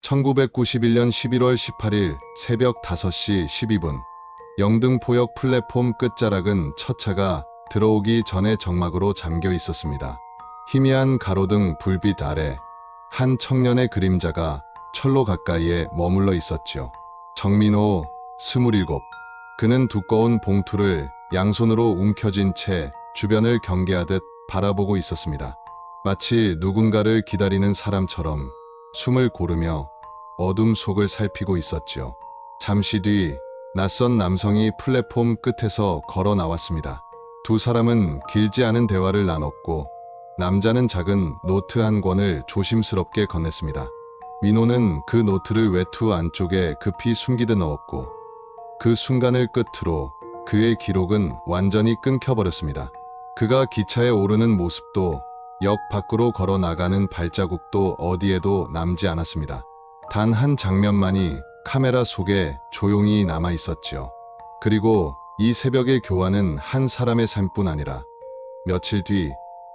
1991년 11월 18일 새벽 5시 12분 영등포역 플랫폼 끝자락은 첫 차가 들어오기 전에 정막으로 잠겨 있었습니다. 희미한 가로등 불빛 아래 한 청년의 그림자가 철로 가까이에 머물러 있었죠. 정민호, 27. 그는 두꺼운 봉투를 양손으로 움켜쥔 채 주변을 경계하듯 바라보고 있었습니다. 마치 누군가를 기다리는 사람처럼 숨을 고르며 어둠 속을 살피고 있었죠. 잠시 뒤 낯선 남성이 플랫폼 끝에서 걸어 나왔습니다. 두 사람은 길지 않은 대화를 나눴고 남자는 작은 노트 한 권을 조심스럽게 건넸습니다. 민호는 그 노트를 외투 안쪽에 급히 숨기듯 넣었고 그 순간을 끝으로 그의 기록은 완전히 끊겨버렸습니다. 그가 기차에 오르는 모습도 역 밖으로 걸어 나가는 발자국도 어디에도 남지 않았습니다. 단 한 장면만이 카메라 속에 조용히 남아 있었지요. 그리고 이 새벽의 교환은 한 사람의 삶뿐 아니라 며칠 뒤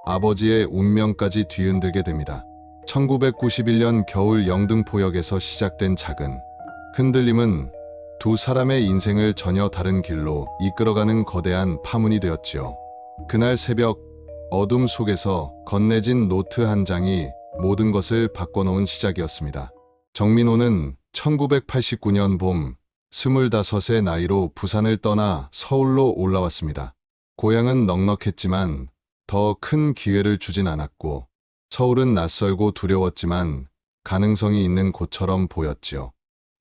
아버지의 운명까지 뒤흔들게 됩니다. 1991년 겨울 영등포역에서 시작된 작은 흔들림은 두 사람의 인생을 전혀 다른 길로 이끌어가는 거대한 파문이 되었지요. 그날 새벽 어둠 속에서 건네진 노트 한 장이 모든 것을 바꿔놓은 시작이었습니다. 정민호는 1989년 봄 25의 나이로 부산을 떠나 서울로 올라왔습니다. 고향은 넉넉했지만 더 큰 기회를 주진 않았고 서울은 낯설고 두려웠지만 가능성이 있는 곳처럼 보였지요.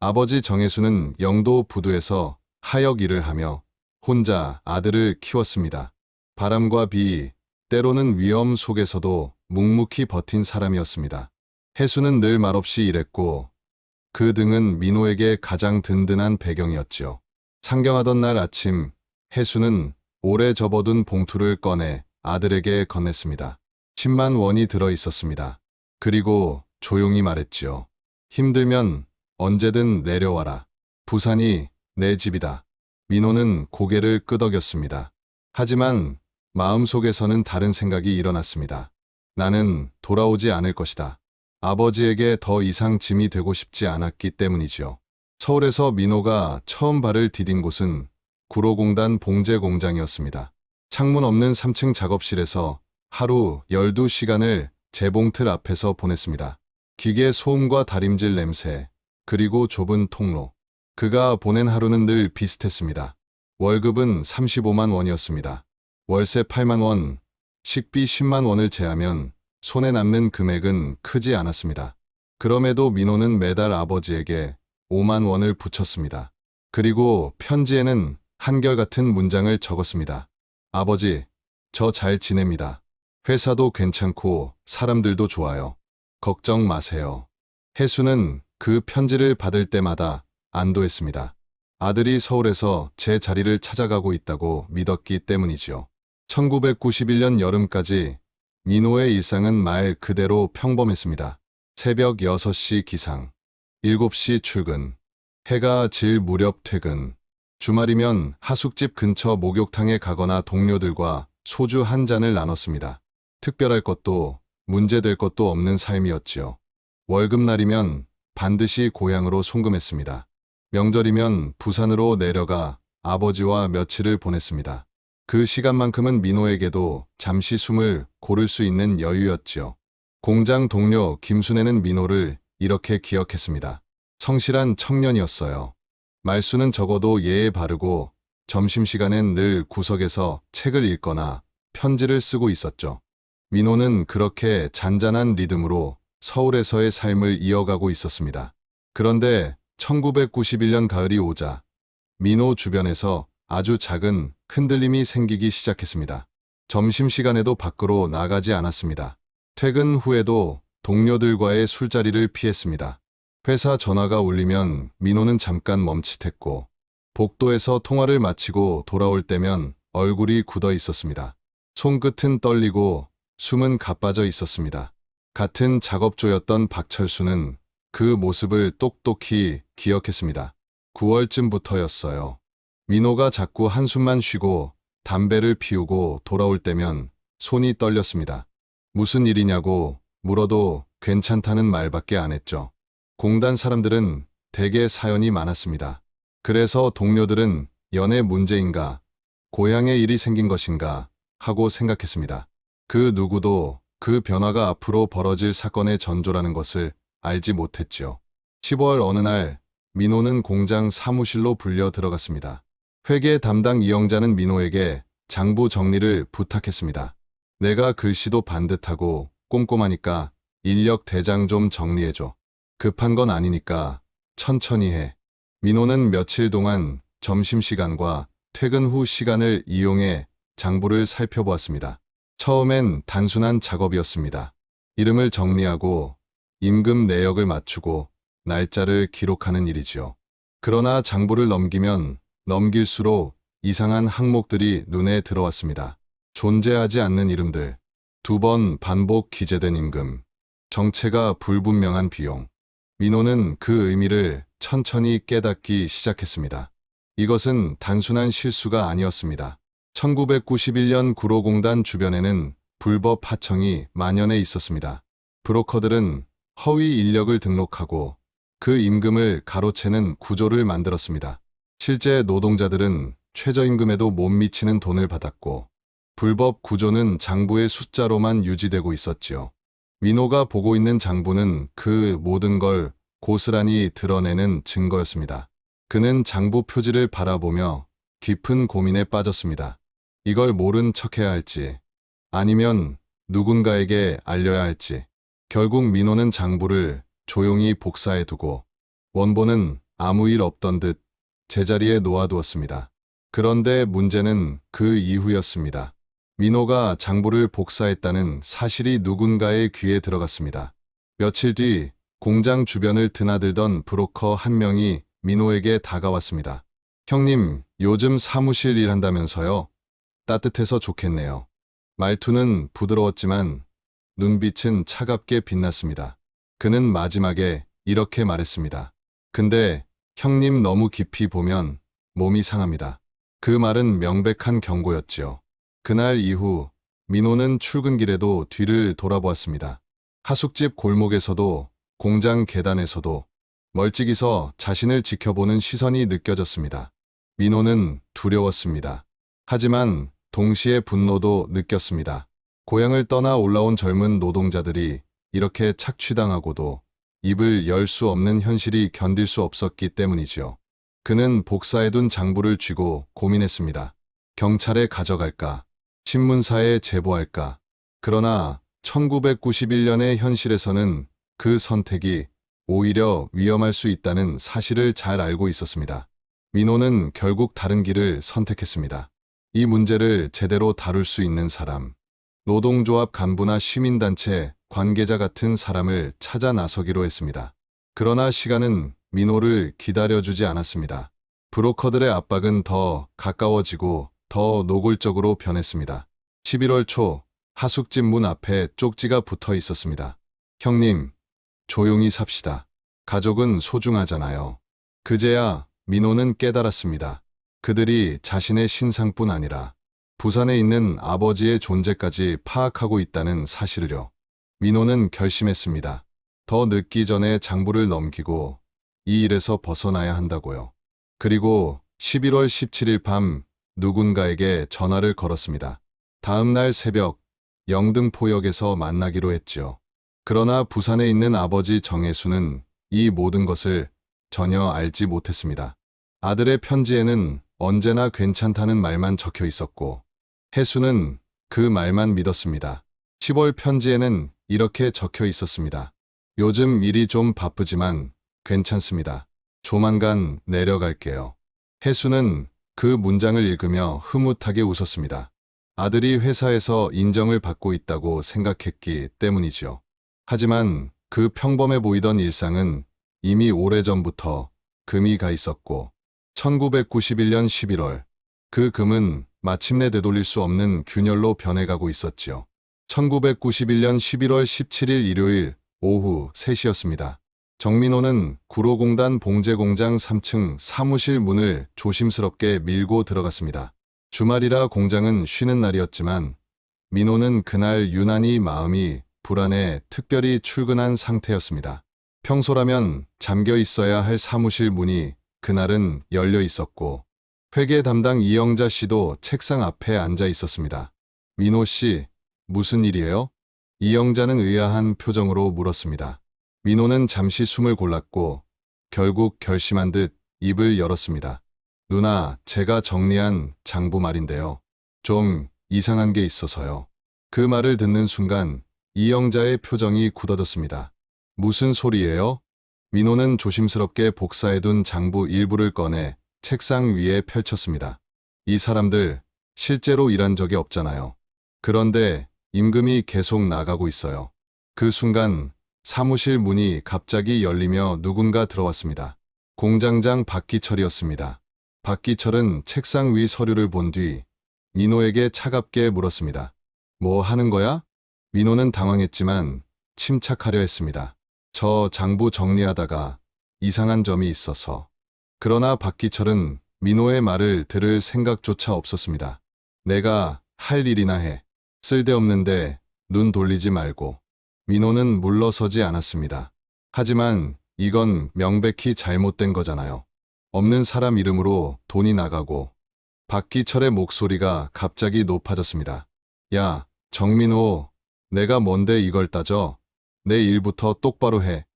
아버지 정혜수는 영도 부두에서 하역 일을 하며 혼자 아들을 키웠습니다. 바람과 비, 때로는 위험 속에서도 묵묵히 버틴 사람이었습니다. 혜수는 늘 말없이 일했고 그 등은 민호에게 가장 든든한 배경이었지요. 상경하던 날 아침 혜수는 오래 접어둔 봉투를 꺼내 아들에게 건넸습니다. 10만 원이 들어 있었습니다. 그리고 조용히 말했지요. 힘들면 언제든 내려와라. 부산이 내 집이다. 민호는 고개를 끄덕였습니다. 하지만 마음속에서는 다른 생각이 일어났습니다. 나는 돌아오지 않을 것이다. 아버지에게 더 이상 짐이 되고 싶지 않았기 때문이지요. 서울에서 민호가 처음 발을 디딘 곳은 구로공단 봉제 공장이었습니다. 창문 없는 3층 작업실에서 하루 12시간을 재봉틀 앞에서 보냈습니다. 기계 소음과 다림질 냄새, 그리고 좁은 통로. 그가 보낸 하루는 늘 비슷했습니다. 월급은 35만 원이었습니다. 월세 8만 원, 식비 10만 원을 제하면 손에 남는 금액은 크지 않았습니다. 그럼에도 민호는 매달 아버지에게 5만 원을 붙였습니다. 그리고 편지에는 한결같은 문장을 적었습니다. 아버지, 저 잘 지냅니다. 회사도 괜찮고 사람들도 좋아요. 걱정 마세요. 혜수는 그 편지를 받을 때마다 안도했습니다. 아들이 서울에서 제 자리를 찾아가고 있다고 믿었기 때문이지요. 1991년 여름까지 민호의 일상은 말 그대로 평범했습니다. 새벽 6시 기상, 7시 출근, 해가 질 무렵 퇴근, 주말이면 하숙집 근처 목욕탕에 가거나 동료들과 소주 한 잔을 나눴습니다. 특별할 것도 문제될 것도 없는 삶이었지요. 월급날이면 반드시 고향으로 송금했습니다. 명절이면 부산으로 내려가 아버지와 며칠을 보냈습니다. 그 시간만큼은 민호에게도 잠시 숨을 고를 수 있는 여유였지요. 공장 동료 김순애는 민호를 이렇게 기억했습니다. 성실한 청년이었어요. 말수는 적어도 예에 바르고 점심시간엔 늘 구석에서 책을 읽거나 편지를 쓰고 있었죠. 민호는 그렇게 잔잔한 리듬으로 서울에서의 삶을 이어가고 있었습니다. 그런데 1991년 가을이 오자 민호 주변에서 아주 작은 흔들림이 생기기 시작했습니다. 점심시간에도 밖으로 나가지 않았습니다. 퇴근 후에도 동료들과의 술자리를 피했습니다. 회사 전화가 울리면 민호는 잠깐 멈칫했고 복도에서 통화를 마치고 돌아올 때면 얼굴이 굳어 있었습니다. 손끝은 떨리고 숨은 가빠져 있었습니다. 같은 작업조였던 박철수는 그 모습을 똑똑히 기억했습니다. 9월쯤부터였어요. 민호가 자꾸 한숨만 쉬고 담배를 피우고 돌아올 때면 손이 떨렸습니다. 무슨 일이냐고 물어도 괜찮다는 말밖에 안 했죠. 공단 사람들은 대개 사연이 많았습니다. 그래서 동료들은 연애 문제인가, 고향에 일이 생긴 것인가 하고 생각했습니다. 그 누구도 그 변화가 앞으로 벌어질 사건의 전조라는 것을 알지 못했죠. 10월 어느 날 민호는 공장 사무실로 불려 들어갔습니다. 회계 담당 이영자는 민호에게 장부 정리를 부탁했습니다. 내가 글씨도 반듯하고 꼼꼼하니까 인력 대장 좀 정리해줘. 급한 건 아니니까 천천히 해. 민호는 며칠 동안 점심시간과 퇴근 후 시간을 이용해 장부를 살펴보았습니다. 처음엔 단순한 작업이었습니다. 이름을 정리하고 임금 내역을 맞추고 날짜를 기록하는 일이지요. 그러나 장부를 넘기면 넘길수록 이상한 항목들이 눈에 들어왔습니다. 존재하지 않는 이름들, 2번 반복 기재된 임금, 정체가 불분명한 비용. 민호는 그 의미를 천천히 깨닫기 시작했습니다. 이것은 단순한 실수가 아니었습니다. 1991년 구로공단 주변에는 불법 하청이 만연해 있었습니다. 브로커들은 허위 인력을 등록하고 그 임금을 가로채는 구조를 만들었습니다. 실제 노동자들은 최저임금에도 못 미치는 돈을 받았고 불법 구조는 장부의 숫자로만 유지되고 있었지요. 민호가 보고 있는 장부는 그 모든 걸 고스란히 드러내는 증거였습니다. 그는 장부 표지를 바라보며 깊은 고민에 빠졌습니다. 이걸 모른 척해야 할지, 아니면 누군가에게 알려야 할지. 결국 민호는 장부를 조용히 복사해두고 원본은 아무 일 없던 듯 제자리에 놓아두었습니다. 그런데 문제는 그 이후였습니다. 민호가 장부를 복사했다는 사실이 누군가의 귀에 들어갔습니다. 며칠 뒤 공장 주변을 드나들던 브로커 한 명이 민호에게 다가왔습니다. 형님, 요즘 사무실 일한다면서요? 따뜻해서 좋겠네요. 말투는 부드러웠지만 눈빛은 차갑게 빛났습니다. 그는 마지막에 이렇게 말했습니다. 근데 형님 너무 깊이 보면 몸이 상합니다. 그 말은 명백한 경고였지요. 그날 이후 민호는 출근길에도 뒤를 돌아보았습니다. 하숙집 골목에서도 공장 계단에서도 멀찍이서 자신을 지켜보는 시선이 느껴졌습니다. 민호는 두려웠습니다. 하지만 동시에 분노도 느꼈습니다. 고향을 떠나 올라온 젊은 노동자들이 이렇게 착취당하고도 입을 열 수 없는 현실이 견딜 수 없었기 때문이지요. 그는 복사해둔 장부를 쥐고 고민했습니다. 경찰에 가져갈까? 신문사에 제보할까? 그러나 1991년의 현실에서는 그 선택이 오히려 위험할 수 있다는 사실을 잘 알고 있었습니다. 민호는 결국 다른 길을 선택했습니다. 이 문제를 제대로 다룰 수 있는 사람, 노동조합 간부나 시민단체 관계자 같은 사람을 찾아 나서기로 했습니다. 그러나 시간은 민호를 기다려주지 않았습니다. 브로커들의 압박은 더 가까워지고 더 노골적으로 변했습니다. 11월 초 하숙집 문 앞에 쪽지가 붙어 있었습니다. 형님, 조용히 삽시다. 가족은 소중하잖아요. 그제야 민호는 깨달았습니다. 그들이 자신의 신상뿐 아니라 부산에 있는 아버지의 존재까지 파악하고 있다는 사실을요. 민호는 결심했습니다. 더 늦기 전에 장부를 넘기고 이 일에서 벗어나야 한다고요. 그리고 11월 17일 밤 누군가에게 전화를 걸었습니다. 다음 날 새벽 영등포역에서 만나기로 했죠. 그러나 부산에 있는 아버지 정혜수는 이 모든 것을 전혀 알지 못했습니다. 아들의 편지에는 언제나 괜찮다는 말만 적혀 있었고 혜수는 그 말만 믿었습니다. 10월 편지에는 이렇게 적혀 있었습니다. 요즘 일이 좀 바쁘지만 괜찮습니다. 조만간 내려갈게요. 혜수는 그 문장을 읽으며 흐뭇하게 웃었습니다. 아들이 회사에서 인정을 받고 있다고 생각했기 때문이지요. 하지만 그 평범해 보이던 일상은 이미 오래전부터 금이 가 있었고 1991년 11월 그 금은 마침내 되돌릴 수 없는 균열로 변해가고 있었지요. 1991년 11월 17일 일요일 오후 3시였습니다. 정민호는 구로공단 봉제공장 3층 사무실 문을 조심스럽게 밀고 들어갔습니다. 주말이라 공장은 쉬는 날이었지만 민호는 그날 유난히 마음이 불안해 특별히 출근한 상태였습니다. 평소라면 잠겨 있어야 할 사무실 문이 그날은 열려 있었고 회계 담당 이영자 씨도 책상 앞에 앉아 있었습니다. 민호 씨, 무슨 일이에요? 이영자는 의아한 표정으로 물었습니다. 민호는 잠시 숨을 골랐고 결국 결심한 듯 입을 열었습니다. 누나, 제가 정리한 장부 말인데요. 좀 이상한 게 있어서요. 그 말을 듣는 순간 이영자의 표정이 굳어졌습니다. 무슨 소리예요? 민호는 조심스럽게 복사해둔 장부 일부를 꺼내 책상 위에 펼쳤습니다. 이 사람들 실제로 일한 적이 없잖아요. 그런데 임금이 계속 나가고 있어요. 그 순간 사무실 문이 갑자기 열리며 누군가 들어왔습니다. 공장장 박기철이었습니다. 박기철은 책상 위 서류를 본 뒤 민호에게 차갑게 물었습니다. 뭐 하는 거야? 민호는 당황했지만 침착하려 했습니다. 저 장부 정리하다가 이상한 점이 있어서. 그러나 박기철은 민호의 말을 들을 생각조차 없었습니다. 내가 할 일이나 해. 쓸데없는데 눈 돌리지 말고. 민호는 물러서지 않았습니다. 하지만 이건 명백히 잘못된 거잖아요. 없는 사람 이름으로 돈이 나가고. 박기철의 목소리가 갑자기 높아졌습니다. 야, 정민호, 내가 뭔데 이걸 따져? 내 일부터 똑바로 해.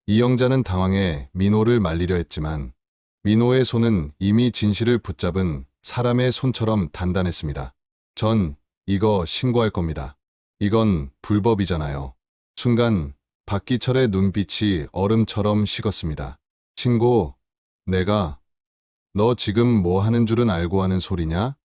이영자는 당황해 민호를 말리려 했지만 민호의 손은 이미 진실을 붙잡은 사람의 손처럼 단단했습니다. 전 이거 신고할 겁니다. 이건 불법이잖아요. 순간 박기철의 눈빛이 얼음처럼 식었습니다. 신고, 내가, 너 지금 뭐 하는 줄은 알고 하는 소리냐?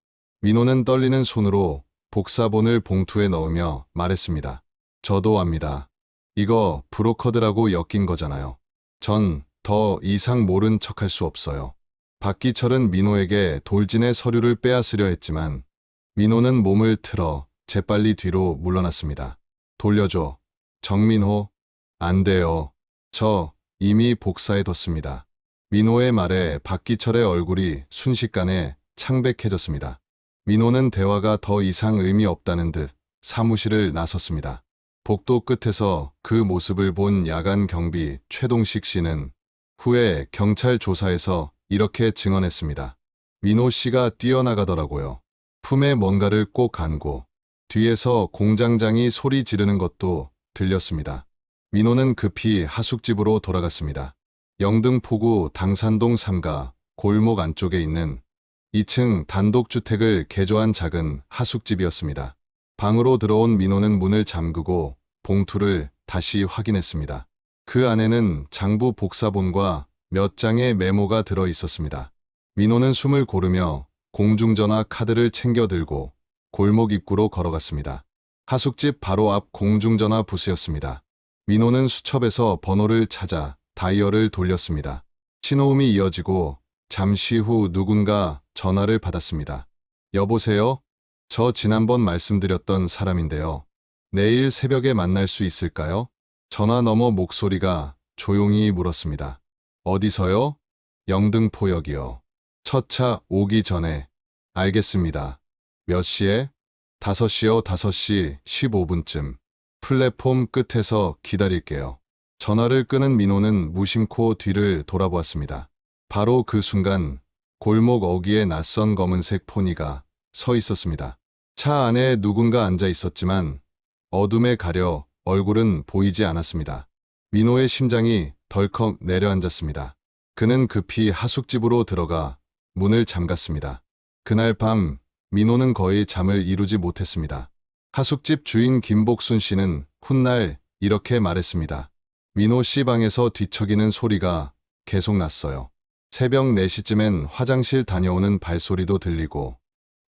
민호는 떨리는 손으로 복사본을 봉투에 넣으며 말했습니다. 저도 압니다. 이거 브로커들하고 엮인 거잖아요. 전 더 이상 모른 척할 수 없어요. 박기철은 민호에게 돌진의 서류를 빼앗으려 했지만 민호는 몸을 틀어 재빨리 뒤로 물러났습니다. 돌려줘. 정민호. 안 돼요. 저 이미 복사해뒀습니다. 민호의 말에 박기철의 얼굴이 순식간에 창백해졌습니다. 민호는 대화가 더 이상 의미 없다는 듯 사무실을 나섰습니다. 복도 끝에서 그 모습을 본 야간 경비 최동식 씨는 후에 경찰 조사에서 이렇게 증언했습니다. 민호 씨가 뛰어나가더라고요. 품에 뭔가를 꼭 안고 뒤에서 공장장이 소리 지르는 것도 들렸습니다. 민호는 급히 하숙집으로 돌아갔습니다. 영등포구 당산동 3가 골목 안쪽에 있는 2층 단독주택을 개조한 작은 하숙집이었습니다. 방으로 들어온 민호는 문을 잠그고 봉투를 다시 확인했습니다. 그 안에는 장부 복사본과 몇 장의 메모가 들어 있었습니다. 민호는 숨을 고르며 공중전화 카드를 챙겨 들고 골목 입구로 걸어갔습니다. 하숙집 바로 앞 공중전화 부스였습니다. 민호는 수첩에서 번호를 찾아 다이얼을 돌렸습니다. 신호음이 이어지고 잠시 후 누군가 전화를 받았습니다. 여보세요? 저 지난번 말씀드렸던 사람인데요. 내일 새벽에 만날 수 있을까요? 전화 너머 목소리가 조용히 물었습니다. 어디서요? 영등포역이요. 첫 차 오기 전에. 알겠습니다. 몇 시에? 5시요. 5시 15분쯤. 플랫폼 끝에서 기다릴게요. 전화를 끄는 민호는 무심코 뒤를 돌아보았습니다. 바로 그 순간 골목 어귀에 낯선 검은색 포니가 서 있었습니다. 차 안에 누군가 앉아 있었지만 어둠에 가려 얼굴은 보이지 않았습니다. 민호의 심장이 덜컥 내려앉았습니다. 그는 급히 하숙집으로 들어가 문을 잠갔습니다. 그날 밤 민호는 거의 잠을 이루지 못했습니다. 하숙집 주인 김복순 씨는 훗날 이렇게 말했습니다. 민호 씨 방에서 뒤척이는 소리가 계속 났어요. 새벽 4시쯤엔 화장실 다녀오는 발소리도 들리고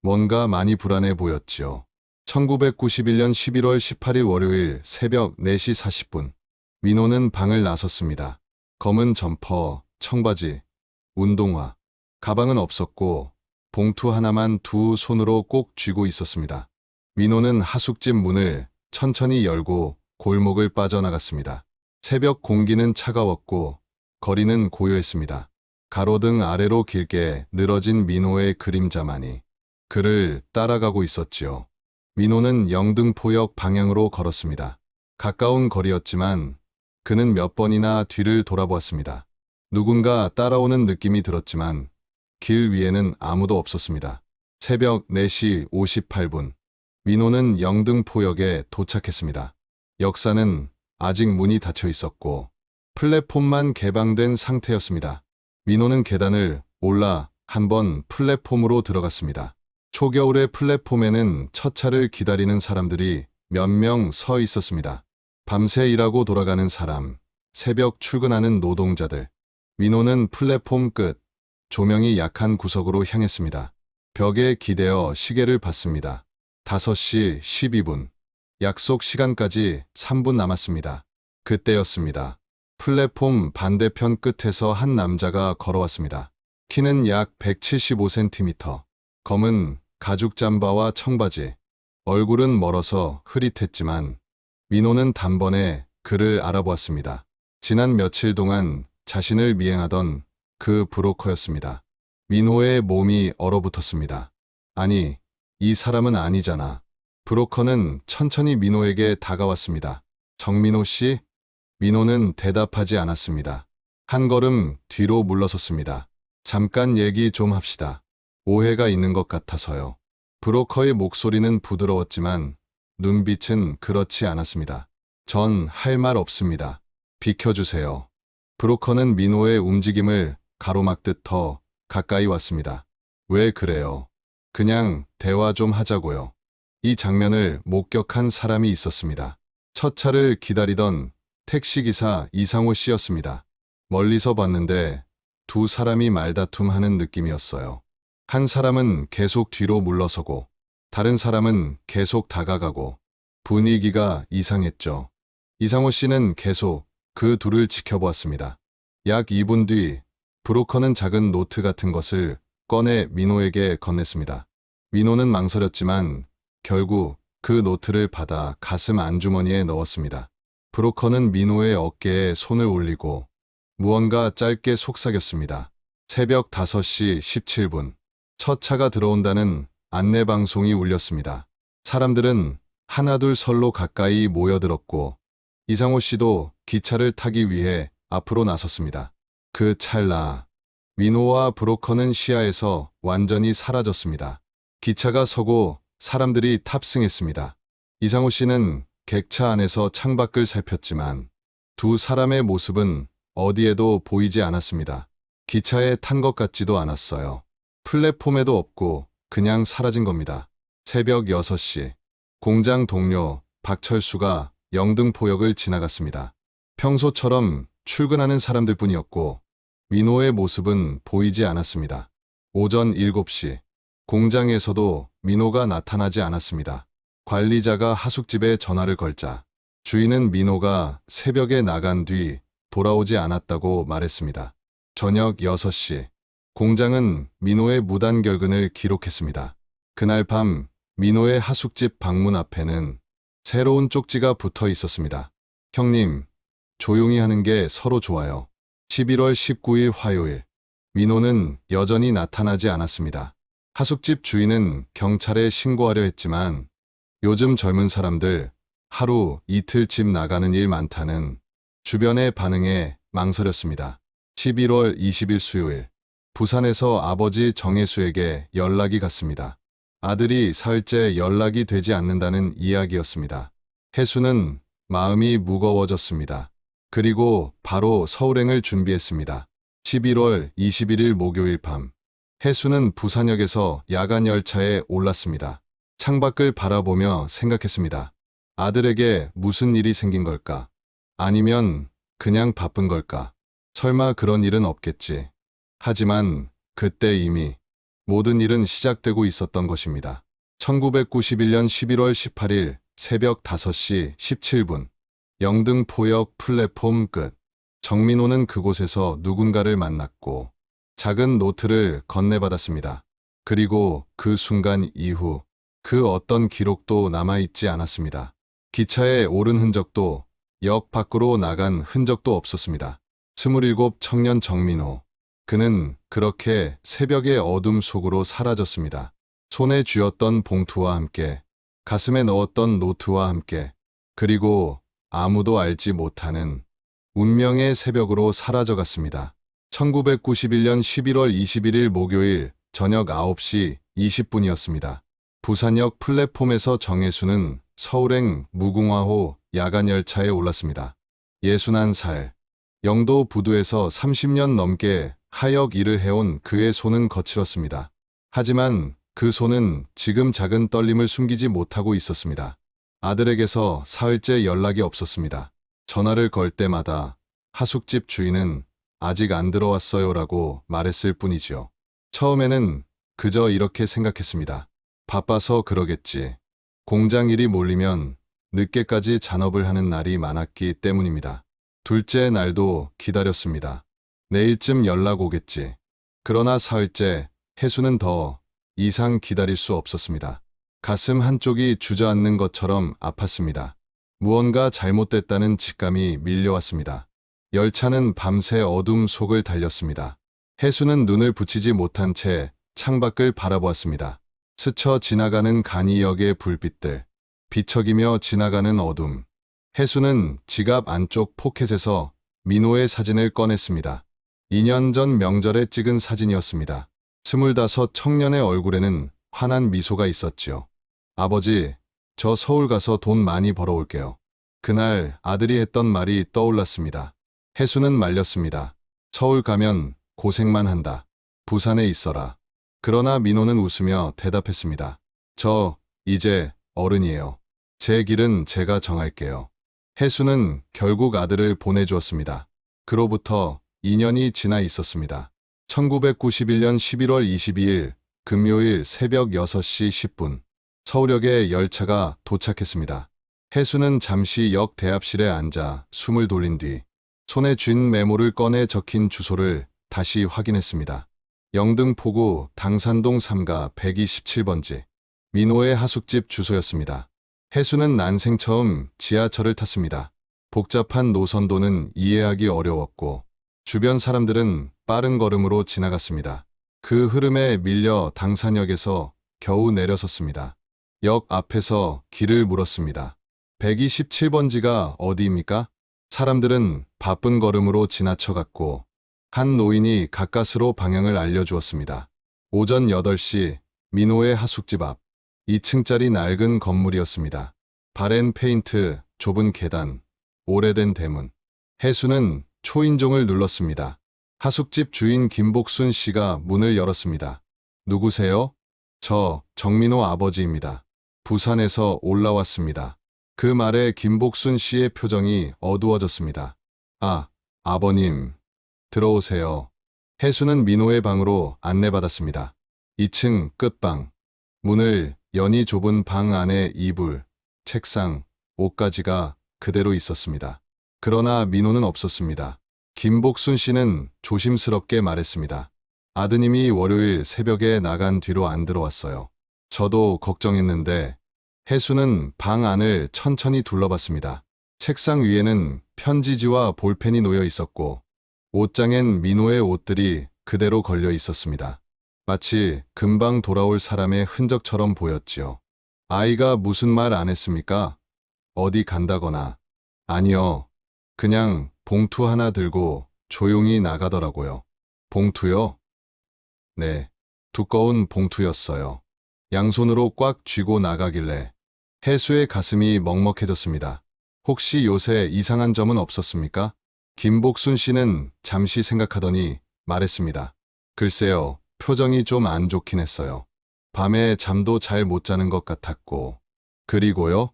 뭔가 많이 불안해 보였지요. 1991년 11월 18일 월요일 새벽 4시 40분. 민호는 방을 나섰습니다. 검은 점퍼, 청바지, 운동화. 가방은 없었고 봉투 하나만 두 손으로 꼭 쥐고 있었습니다. 민호는 하숙집 문을 천천히 열고 골목을 빠져나갔습니다. 새벽 공기는 차가웠고 거리는 고요했습니다. 가로등 아래로 길게 늘어진 민호의 그림자만이 그를 따라가고 있었지요. 민호는 영등포역 방향으로 걸었습니다. 가까운 거리였지만 그는 몇 번이나 뒤를 돌아보았습니다. 누군가 따라오는 느낌이 들었지만 길 위에는 아무도 없었습니다. 새벽 4시 58분. 민호는 영등포역에 도착했습니다. 역사는 아직 문이 닫혀 있었고 플랫폼만 개방된 상태였습니다. 민호는 계단을 올라 한번 플랫폼으로 들어갔습니다. 초겨울의 플랫폼에는 첫 차를 기다리는 사람들이 몇 명 서 있었습니다. 밤새 일하고 돌아가는 사람, 새벽 출근하는 노동자들. 민호는 플랫폼 끝, 조명이 약한 구석으로 향했습니다. 벽에 기대어 시계를 봤습니다. 5시 12분. 약속 시간까지 3분 남았습니다. 그때였습니다. 플랫폼 반대편 끝에서 한 남자가 걸어왔습니다. 키는 약 175cm, 검은 가죽 잠바와 청바지, 얼굴은 멀어서 흐릿했지만 민호는 단번에 그를 알아보았습니다. 지난 며칠 동안 자신을 미행하던 그 브로커였습니다. 민호의 몸이 얼어붙었습니다. 아니, 이 사람은 아니잖아. 브로커는 천천히 민호에게 다가왔습니다. 정민호 씨? 민호는 대답하지 않았습니다. 한 걸음 뒤로 물러섰습니다. 잠깐 얘기 좀 합시다. 오해가 있는 것 같아서요. 브로커의 목소리는 부드러웠지만 눈빛은 그렇지 않았습니다. 전 할 말 없습니다. 비켜주세요. 브로커는 민호의 움직임을 가로막듯 더 가까이 왔습니다. 왜 그래요? 그냥 대화 좀 하자고요. 이 장면을 목격한 사람이 있었습니다. 첫 차를 기다리던 택시기사 이상호 씨였습니다. 멀리서 봤는데 두 사람이 말다툼하는 느낌이었어요. 한 사람은 계속 뒤로 물러서고 다른 사람은 계속 다가가고 분위기가 이상했죠. 이상호 씨는 계속 그 둘을 지켜보았습니다. 약 2분 뒤 브로커는 작은 노트 같은 것을 꺼내 민호에게 건넸습니다. 민호는 망설였지만 결국 그 노트를 받아 가슴 안주머니에 넣었습니다. 브로커는 민호의 어깨에 손을 올리고 무언가 짧게 속삭였습니다. 새벽 5시 17분. 첫 차가 들어온다는 안내방송이 울렸습니다. 사람들은 하나둘 설로 가까이 모여들었고 이상호 씨도 기차를 타기 위해 앞으로 나섰습니다. 그 찰나 민호와 브로커는 시야에서 완전히 사라졌습니다. 기차가 서고 사람들이 탑승했습니다. 이상호 씨는 객차 안에서 창밖을 살폈지만 두 사람의 모습은 어디에도 보이지 않았습니다. 기차에 탄 것 같지도 않았어요. 플랫폼에도 없고 그냥 사라진 겁니다. 새벽 6시. 공장 동료 박철수가 영등포역을 지나갔습니다. 평소처럼 출근하는 사람들뿐이었고 민호의 모습은 보이지 않았습니다. 오전 7시. 공장에서도 민호가 나타나지 않았습니다. 관리자가 하숙집에 전화를 걸자 주인은 민호가 새벽에 나간 뒤 돌아오지 않았다고 말했습니다. 저녁 6시. 공장은 민호의 무단 결근을 기록했습니다. 그날 밤 민호의 하숙집 방문 앞에는 새로운 쪽지가 붙어 있었습니다. 형님, 조용히 하는 게 서로 좋아요. 11월 19일 화요일. 민호는 여전히 나타나지 않았습니다. 하숙집 주인은 경찰에 신고하려 했지만 요즘 젊은 사람들 하루 이틀 집 나가는 일 많다는 주변의 반응에 망설였습니다. 11월 20일 수요일. 부산에서 아버지 정혜수에게 연락이 갔습니다. 아들이 사흘째 연락이 되지 않는다는 이야기였습니다. 혜수는 마음이 무거워졌습니다. 그리고 바로 서울행을 준비했습니다. 11월 21일 목요일 밤. 혜수는 부산역에서 야간 열차에 올랐습니다. 창밖을 바라보며 생각했습니다. 아들에게 무슨 일이 생긴 걸까? 아니면 그냥 바쁜 걸까? 설마 그런 일은 없겠지. 하지만 그때 이미 모든 일은 시작되고 있었던 것입니다. 1991년 11월 18일 새벽 5시 17분. 영등포역 플랫폼 끝. 정민호는 그곳에서 누군가를 만났고 작은 노트를 건네받았습니다. 그리고 그 순간 이후 그 어떤 기록도 남아있지 않았습니다. 기차에 오른 흔적도 역 밖으로 나간 흔적도 없었습니다. 27 청년 정민호. 그는 그렇게 새벽의 어둠 속으로 사라졌습니다. 손에 쥐었던 봉투와 함께, 가슴에 넣었던 노트와 함께, 그리고 아무도 알지 못하는 운명의 새벽으로 사라져갔습니다. 1991년 11월 21일 목요일 저녁 9시 20분이었습니다. 부산역 플랫폼에서 정혜수는 서울행 무궁화호 야간 열차에 올랐습니다. 61살. 영도 부두에서 30년 넘게 하역 일을 해온 그의 손은 거칠었습니다. 하지만 그 손은 지금 작은 떨림을 숨기지 못하고 있었습니다. 아들에게서 사흘째 연락이 없었습니다. 전화를 걸 때마다 하숙집 주인은 아직 안 들어왔어요라고 말했을 뿐이지요. 처음에는 그저 이렇게 생각했습니다. 바빠서 그러겠지. 공장 일이 몰리면 늦게까지 잔업을 하는 날이 많았기 때문입니다. 둘째 날도 기다렸습니다. 내일쯤 연락 오겠지. 그러나 사흘째 혜수는 더 이상 기다릴 수 없었습니다. 가슴 한쪽이 주저앉는 것처럼 아팠습니다. 무언가 잘못됐다는 직감이 밀려왔습니다. 열차는 밤새 어둠 속을 달렸습니다. 혜수는 눈을 붙이지 못한 채 창밖을 바라보았습니다. 스쳐 지나가는 간이역의 불빛들, 비척이며 지나가는 어둠. 혜수는 지갑 안쪽 포켓에서 민호의 사진을 꺼냈습니다. 2년 전 명절에 찍은 사진이었습니다. 25 청년의 얼굴에는 환한 미소가 있었지요. 아버지, 저 서울 가서 돈 많이 벌어올게요. 그날 아들이 했던 말이 떠올랐습니다. 혜수는 말렸습니다. 서울 가면 고생만 한다. 부산에 있어라. 그러나 민호는 웃으며 대답했습니다. 저 이제 어른이에요. 제 길은 제가 정할게요. 혜수는 결국 아들을 보내주었습니다. 그로부터 2년이 지나 있었습니다. 1991년 11월 22일 금요일 새벽 6시 10분 서울역에 열차가 도착했습니다. 혜수는 잠시 역 대합실에 앉아 숨을 돌린 뒤 손에 쥔 메모를 꺼내 적힌 주소를 다시 확인했습니다. 영등포구 당산동 3가 127번지 민호의 하숙집 주소였습니다. 혜수는 난생 처음 지하철을 탔습니다. 복잡한 노선도는 이해하기 어려웠고 주변 사람들은 빠른 걸음으로 지나갔습니다. 그 흐름에 밀려 당산역에서 겨우 내려섰습니다. 역 앞에서 길을 물었습니다. 127번지가 어디입니까? 사람들은 바쁜 걸음으로 지나쳐갔고 한 노인이 가까스로 방향을 알려주었습니다. 오전 8시 민호의 하숙집 앞 2층짜리 낡은 건물이었습니다. 바렌 페인트, 좁은 계단, 오래된 대문. 혜수는 초인종을 눌렀습니다. 하숙집 주인 김복순 씨가 문을 열었습니다. 누구세요? 저 정민호 아버지입니다. 부산에서 올라왔습니다. 그 말에 김복순 씨의 표정이 어두워졌습니다. 아, 아버님. 들어오세요. 혜수는 민호의 방으로 안내받았습니다. 2층 끝방. 문을 여니 좁은 방 안에 이불, 책상, 옷가지가 그대로 있었습니다. 그러나 민호는 없었습니다. 김복순 씨는 조심스럽게 말했습니다. 아드님이 월요일 새벽에 나간 뒤로 안 들어왔어요. 저도 걱정했는데. 혜수는 방 안을 천천히 둘러봤습니다. 책상 위에는 편지지와 볼펜이 놓여 있었고 옷장엔 민호의 옷들이 그대로 걸려 있었습니다. 마치 금방 돌아올 사람의 흔적처럼 보였지요. 아이가 무슨 말 안 했습니까? 어디 간다거나. 아니요. 그냥 봉투 하나 들고 조용히 나가더라고요. 봉투요? 네. 두꺼운 봉투였어요. 양손으로 꽉 쥐고 나가길래 혜수의 가슴이 먹먹해졌습니다. 혹시 요새 이상한 점은 없었습니까? 김복순 씨는 잠시 생각하더니 말했습니다. 글쎄요, 표정이 좀 안 좋긴 했어요. 밤에 잠도 잘 못 자는 것 같았고. 그리고요?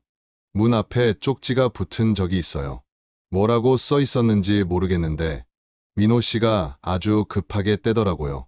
문 앞에 쪽지가 붙은 적이 있어요. 뭐라고 써 있었는지 모르겠는데 민호 씨가 아주 급하게 떼더라고요.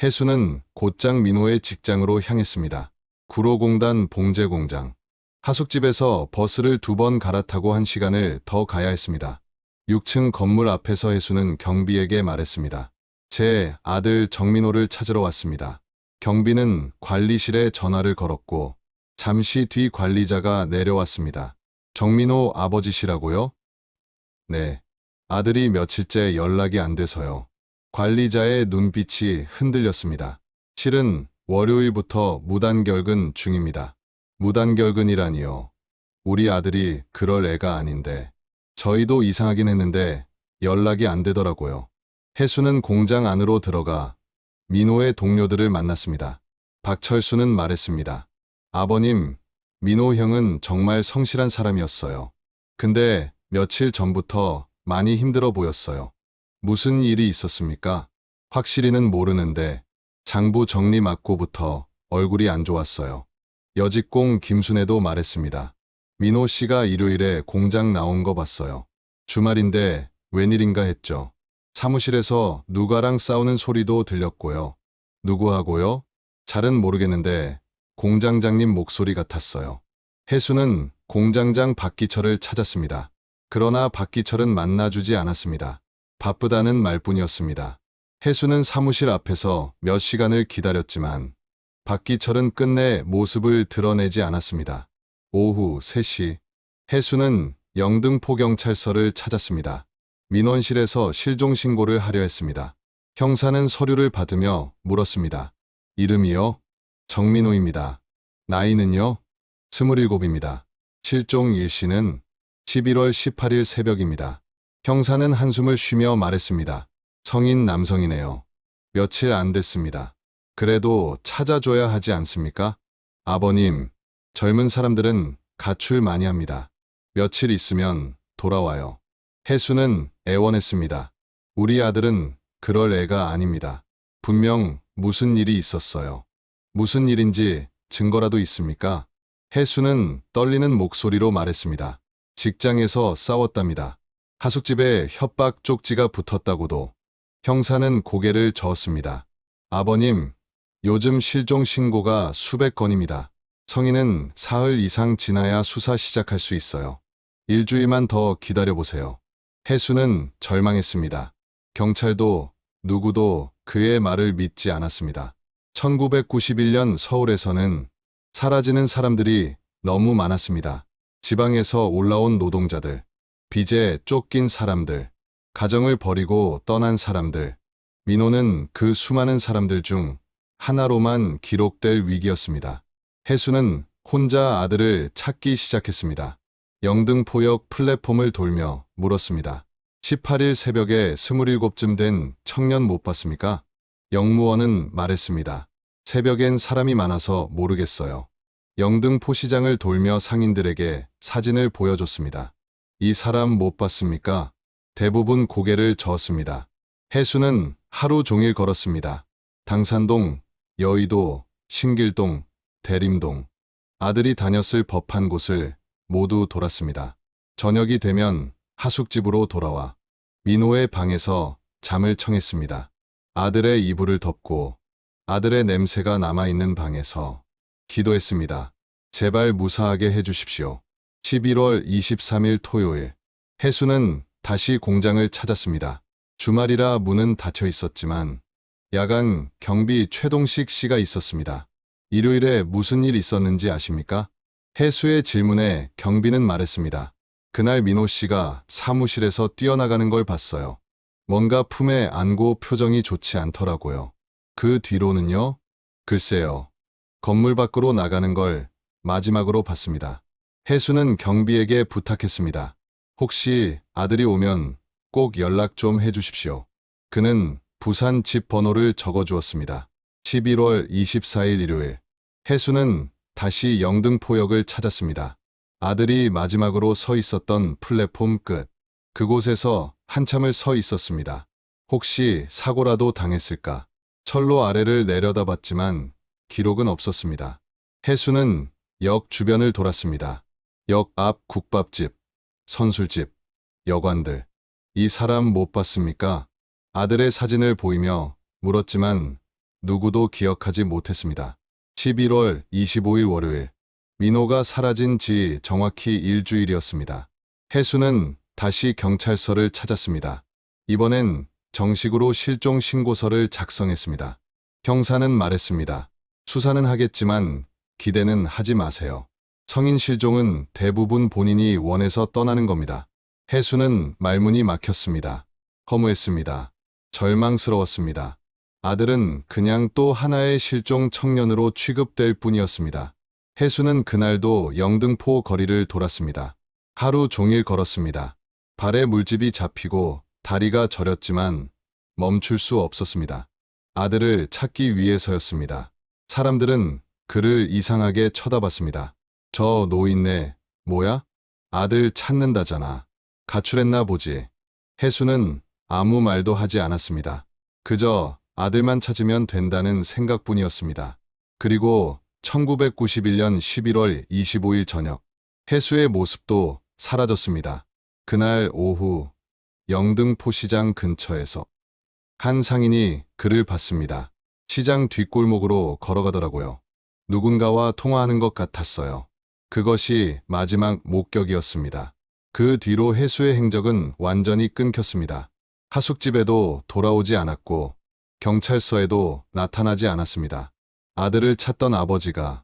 혜수는 곧장 민호의 직장으로 향했습니다. 구로공단 봉제공장. 하숙집에서 버스를 2번 갈아타고 1시간을 더 가야 했습니다. 6층 건물 앞에서 혜수는 경비에게 말했습니다. 제 아들 정민호를 찾으러 왔습니다. 경비는 관리실에 전화를 걸었고 잠시 뒤 관리자가 내려왔습니다. 정민호 아버지시라고요? 네. 아들이 며칠째 연락이 안 돼서요. 관리자의 눈빛이 흔들렸습니다. 실은 월요일부터 무단결근 중입니다. 무단결근이라니요. 우리 아들이 그럴 애가 아닌데. 저희도 이상하긴 했는데 연락이 안 되더라고요. 혜수는 공장 안으로 들어가 민호의 동료들을 만났습니다. 박철수는 말했습니다. 아버님, 민호 형은 정말 성실한 사람이었어요. 근데 며칠 전부터 많이 힘들어 보였어요. 무슨 일이 있었습니까? 확실히는 모르는데 장부 정리 맡고부터 얼굴이 안 좋았어요. 여직공 김순애도 말했습니다. 민호 씨가 일요일에 공장 나온 거 봤어요. 주말인데 웬일인가 했죠. 사무실에서 누가랑 싸우는 소리도 들렸고요. 누구하고요? 잘은 모르겠는데 공장장님 목소리 같았어요. 혜수는 공장장 박기철을 찾았습니다. 그러나 박기철은 만나주지 않았습니다. 바쁘다는 말뿐이었습니다. 혜수는 사무실 앞에서 몇 시간을 기다렸지만 박기철은 끝내 모습을 드러내지 않았습니다. 오후 3시, 혜수는 영등포경찰서를 찾았습니다. 민원실에서 실종 신고를 하려 했습니다. 형사는 서류를 받으며 물었습니다. 이름이요? 정민호입니다. 나이는요? 27입니다. 실종 일시는 11월 18일 새벽입니다. 형사는 한숨을 쉬며 말했습니다. 성인 남성이네요. 며칠 안 됐습니다. 그래도 찾아줘야 하지 않습니까? 아버님, 젊은 사람들은 가출 많이 합니다. 며칠 있으면 돌아와요. 혜수는 애원했습니다. 우리 아들은 그럴 애가 아닙니다. 분명 무슨 일이 있었어요. 무슨 일인지 증거라도 있습니까? 혜수는 떨리는 목소리로 말했습니다. 직장에서 싸웠답니다. 하숙집에 협박 쪽지가 붙었다고도. 형사는 고개를 저었습니다. 아버님, 요즘 실종 신고가 수백 건입니다. 성인은 사흘 이상 지나야 수사 시작할 수 있어요. 일주일만 더 기다려보세요. 혜수는 절망했습니다. 경찰도 누구도 그의 말을 믿지 않았습니다. 1991년 서울에서는 사라지는 사람들이 너무 많았습니다. 지방에서 올라온 노동자들, 빚에 쫓긴 사람들, 가정을 버리고 떠난 사람들. 민호는 그 수많은 사람들 중 하나로만 기록될 위기였습니다. 혜수는 혼자 아들을 찾기 시작했습니다. 영등포역 플랫폼을 돌며 물었습니다. 18일 새벽에 27쯤 된 청년 못 봤습니까? 영무원은 말했습니다. 새벽엔 사람이 많아서 모르겠어요. 영등포시장을 돌며 상인들에게 사진을 보여줬습니다. 이 사람 못 봤습니까? 대부분 고개를 저었습니다. 혜수는 하루 종일 걸었습니다. 당산동, 여의도, 신길동, 대림동. 아들이 다녔을 법한 곳을 모두 돌았습니다. 저녁이 되면 하숙집으로 돌아와 민호의 방에서 잠을 청했습니다. 아들의 이불을 덮고 아들의 냄새가 남아있는 방에서 기도했습니다. 제발 무사하게 해주십시오. 11월 23일 토요일, 혜수는 다시 공장을 찾았습니다. 주말이라 문은 닫혀 있었지만 야간 경비 최동식 씨가 있었습니다. 일요일에 무슨 일 있었는지 아십니까? 혜수의 질문에 경비는 말했습니다. 그날 민호 씨가 사무실에서 뛰어나가는 걸 봤어요. 뭔가 품에 안고 표정이 좋지 않더라고요. 그 뒤로는요? 글쎄요. 건물 밖으로 나가는 걸 마지막으로 봤습니다. 혜수는 경비에게 부탁했습니다. 혹시 아들이 오면 꼭 연락 좀 해주십시오. 그는 부산 집 번호를 적어주었습니다. 11월 24일 일요일, 혜수는 다시 영등포역을 찾았습니다. 아들이 마지막으로 서 있었던 플랫폼 끝. 그곳에서 한참을 서 있었습니다. 혹시 사고라도 당했을까? 철로 아래를 내려다봤지만 기록은 없었습니다. 혜수는 역 주변을 돌았습니다. 역 앞 국밥집, 선술집, 여관들. 이 사람 못 봤습니까? 아들의 사진을 보이며 물었지만 누구도 기억하지 못했습니다. 11월 25일 월요일, 민호가 사라진 지 정확히 일주일이었습니다. 혜수는 다시 경찰서를 찾았습니다. 이번엔 정식으로 실종 신고서를 작성했습니다. 형사는 말했습니다. 수사는 하겠지만 기대는 하지 마세요. 성인 실종은 대부분 본인이 원해서 떠나는 겁니다. 혜수는 말문이 막혔습니다. 허무했습니다. 절망스러웠습니다. 아들은 그냥 또 하나의 실종 청년으로 취급될 뿐이었습니다. 혜수는 그날도 영등포 거리를 돌았습니다. 하루 종일 걸었습니다. 발에 물집이 잡히고 다리가 저렸지만 멈출 수 없었습니다. 아들을 찾기 위해서였습니다. 사람들은 그를 이상하게 쳐다봤습니다. 저 노인네, 뭐야? 아들 찾는다잖아. 가출했나 보지. 해수는 아무 말도 하지 않았습니다. 그저 아들만 찾으면 된다는 생각뿐이었습니다. 그리고 1991년 11월 25일 저녁, 해수의 모습도 사라졌습니다. 그날 오후, 영등포 시장 근처에서 한 상인이 그를 봤습니다. 시장 뒷골목으로 걸어가더라고요. 누군가와 통화하는 것 같았어요. 그것이 마지막 목격이었습니다. 그 뒤로 해수의 행적은 완전히 끊겼습니다. 하숙집에도 돌아오지 않았고 경찰서에도 나타나지 않았습니다. 아들을 찾던 아버지가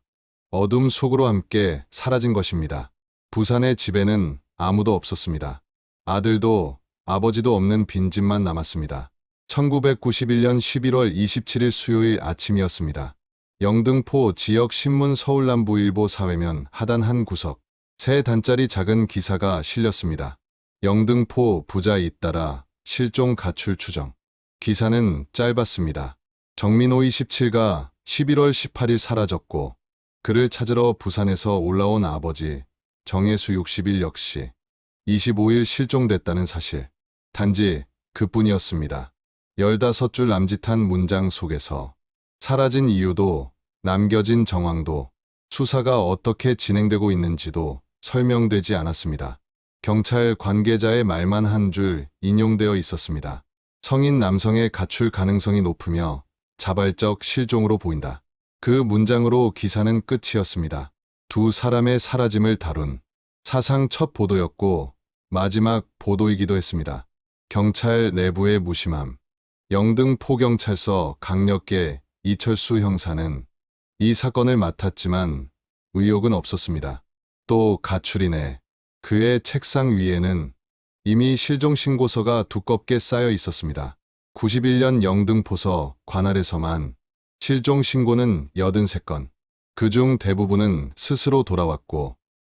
어둠 속으로 함께 사라진 것입니다. 부산의 집에는 아무도 없었습니다. 아들도 아버지도 없는 빈집만 남았습니다. 1991년 11월 27일 수요일 아침이었습니다. 영등포 지역 신문 서울남부일보 사회면 하단 한 구석, 세 단짜리 작은 기사가 실렸습니다. 영등포 부자 잇따라 실종 가출 추정. 기사는 짧았습니다. 정민호 27가 11월 18일 사라졌고 그를 찾으러 부산에서 올라온 아버지 정혜수 60일 역시 25일 실종됐다는 사실. 단지 그뿐이었습니다. 15줄 남짓한 문장 속에서 사라진 이유도 남겨진 정황도 수사가 어떻게 진행되고 있는지도 설명되지 않았습니다. 경찰 관계자의 말만 한 줄 인용되어 있었습니다. 성인 남성의 가출 가능성이 높으며 자발적 실종으로 보인다. 그 문장으로 기사는 끝이었습니다. 두 사람의 사라짐을 다룬 사상 첫 보도였고 마지막 보도이기도 했습니다. 경찰 내부의 무심함. 영등포경찰서 강력계 이철수 형사는 이 사건을 맡았지만 의욕은 없었습니다. 또 가출이네. 그의 책상 위에는 이미 실종 신고서가 두껍게 쌓여 있었습니다. 91년 영등포서 관할에서만 실종 신고는 83건. 그중 대부분은 스스로 돌아왔고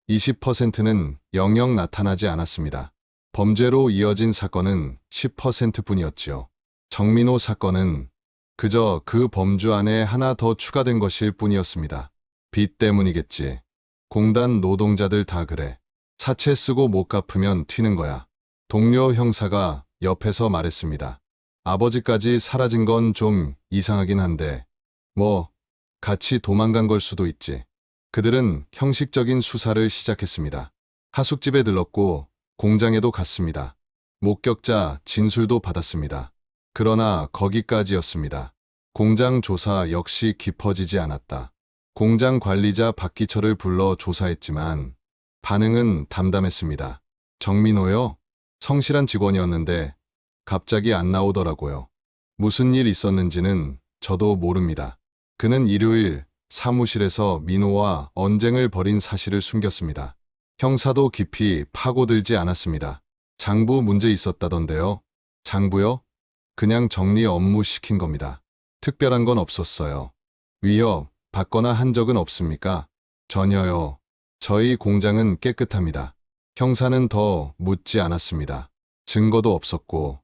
20%는 영영 나타나지 않았습니다. 범죄로 이어진 사건은 10%뿐이었지요. 정민호 사건은 그저 그 범주 안에 하나 더 추가된 것일 뿐이었습니다. 빚 때문이겠지. 공단 노동자들 다 그래. 사채 쓰고 못 갚으면 튀는 거야. 동료 형사가 옆에서 말했습니다. 아버지까지 사라진 건 좀 이상하긴 한데 뭐 같이 도망간 걸 수도 있지. 그들은 형식적인 수사를 시작했습니다. 하숙집에 들렀고 공장에도 갔습니다. 목격자 진술도 받았습니다. 그러나 거기까지였습니다. 공장 조사 역시 깊어지지 않았다. 공장 관리자 박기철을 불러 조사했지만 반응은 담담했습니다. 정민호요? 성실한 직원이었는데 갑자기 안 나오더라고요. 무슨 일 있었는지는 저도 모릅니다. 그는 일요일 사무실에서 민호와 언쟁을 벌인 사실을 숨겼습니다. 형사도 깊이 파고들지 않았습니다. 장부 문제 있었다던데요. 장부요? 그냥 정리 업무 시킨 겁니다. 특별한 건 없었어요. 위협 받거나 한 적은 없습니까? 전혀요. 저희 공장은 깨끗합니다. 형사는 더 묻지 않았습니다. 증거도 없었고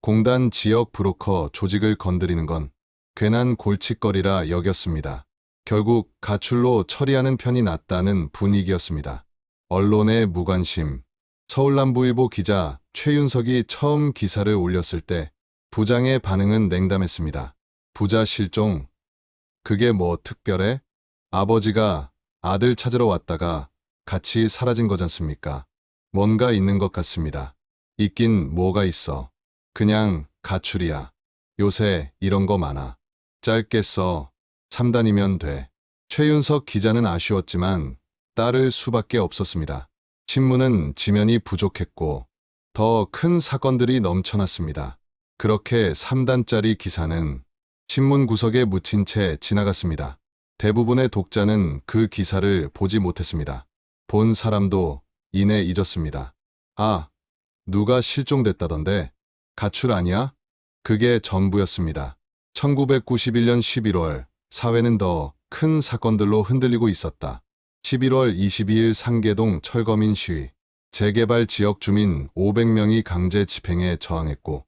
공단 지역 브로커 조직을 건드리는 건 괜한 골칫거리라 여겼습니다. 결국 가출로 처리하는 편이 낫다는 분위기였습니다. 언론의 무관심. 서울남부일보 기자 최윤석이 처음 기사를 올렸을 때 부장의 반응은 냉담했습니다. 부자 실종? 그게 뭐 특별해? 아버지가 아들 찾으러 왔다가 같이 사라진 거잖습니까? 뭔가 있는 것 같습니다. 있긴 뭐가 있어. 그냥 가출이야. 요새 이런 거 많아. 짧게 써. 3단이면 돼. 최윤석 기자는 아쉬웠지만 따를 수밖에 없었습니다. 신문은 지면이 부족했고 더 큰 사건들이 넘쳐났습니다. 그렇게 3단짜리 기사는 신문 구석에 묻힌 채 지나갔습니다. 대부분의 독자는 그 기사를 보지 못했습니다. 본 사람도 이내 잊었습니다. 아, 누가 실종됐다던데? 가출 아니야? 그게 전부였습니다. 1991년 11월 사회는 더 큰 사건들로 흔들리고 있었다. 11월 22일 상계동 철거민 시위. 재개발 지역 주민 500명이 강제 집행에 저항했고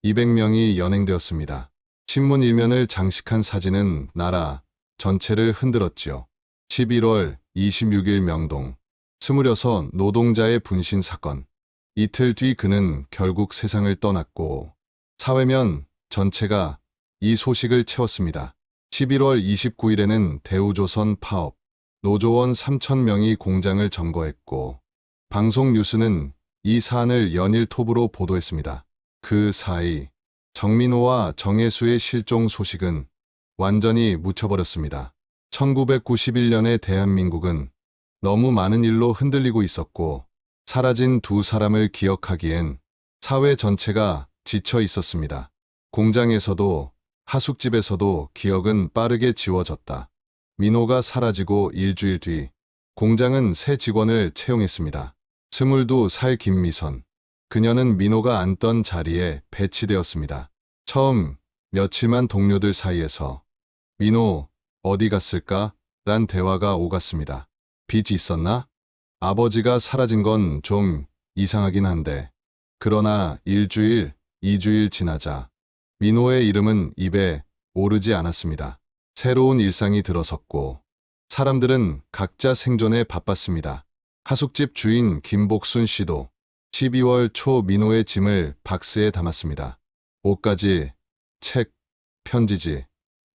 200명이 연행되었습니다. 신문 일면을 장식한 사진은 나라 전체를 흔들었지요. 11월 26일 명동. 26 노동자의 분신 사건. 이틀 뒤 그는 결국 세상을 떠났고 사회면 전체가 이 소식을 채웠습니다. 11월 29일에는 대우조선 파업, 노조원 3,000명이 공장을 점거했고 방송 뉴스는 이 사안을 연일 톱으로 보도했습니다. 그 사이 정민호와 정혜수의 실종 소식은 완전히 묻혀버렸습니다. 1991년의 대한민국은 너무 많은 일로 흔들리고 있었고 사라진 두 사람을 기억하기엔 사회 전체가 지쳐 있었습니다. 공장에서도 하숙집에서도 기억은 빠르게 지워졌다. 민호가 사라지고 일주일 뒤 공장은 새 직원을 채용했습니다. 22살 김미선. 그녀는 민호가 앉던 자리에 배치되었습니다. 처음 며칠만 동료들 사이에서 민호 어디 갔을까? 란 대화가 오갔습니다. 빚이 있었나? 아버지가 사라진 건 좀 이상하긴 한데. 그러나 일주일, 2주일 지나자 민호의 이름은 입에 오르지 않았습니다. 새로운 일상이 들어섰고 사람들은 각자 생존에 바빴습니다. 하숙집 주인 김복순 씨도 12월 초 민호의 짐을 박스에 담았습니다. 옷가지, 책, 편지지,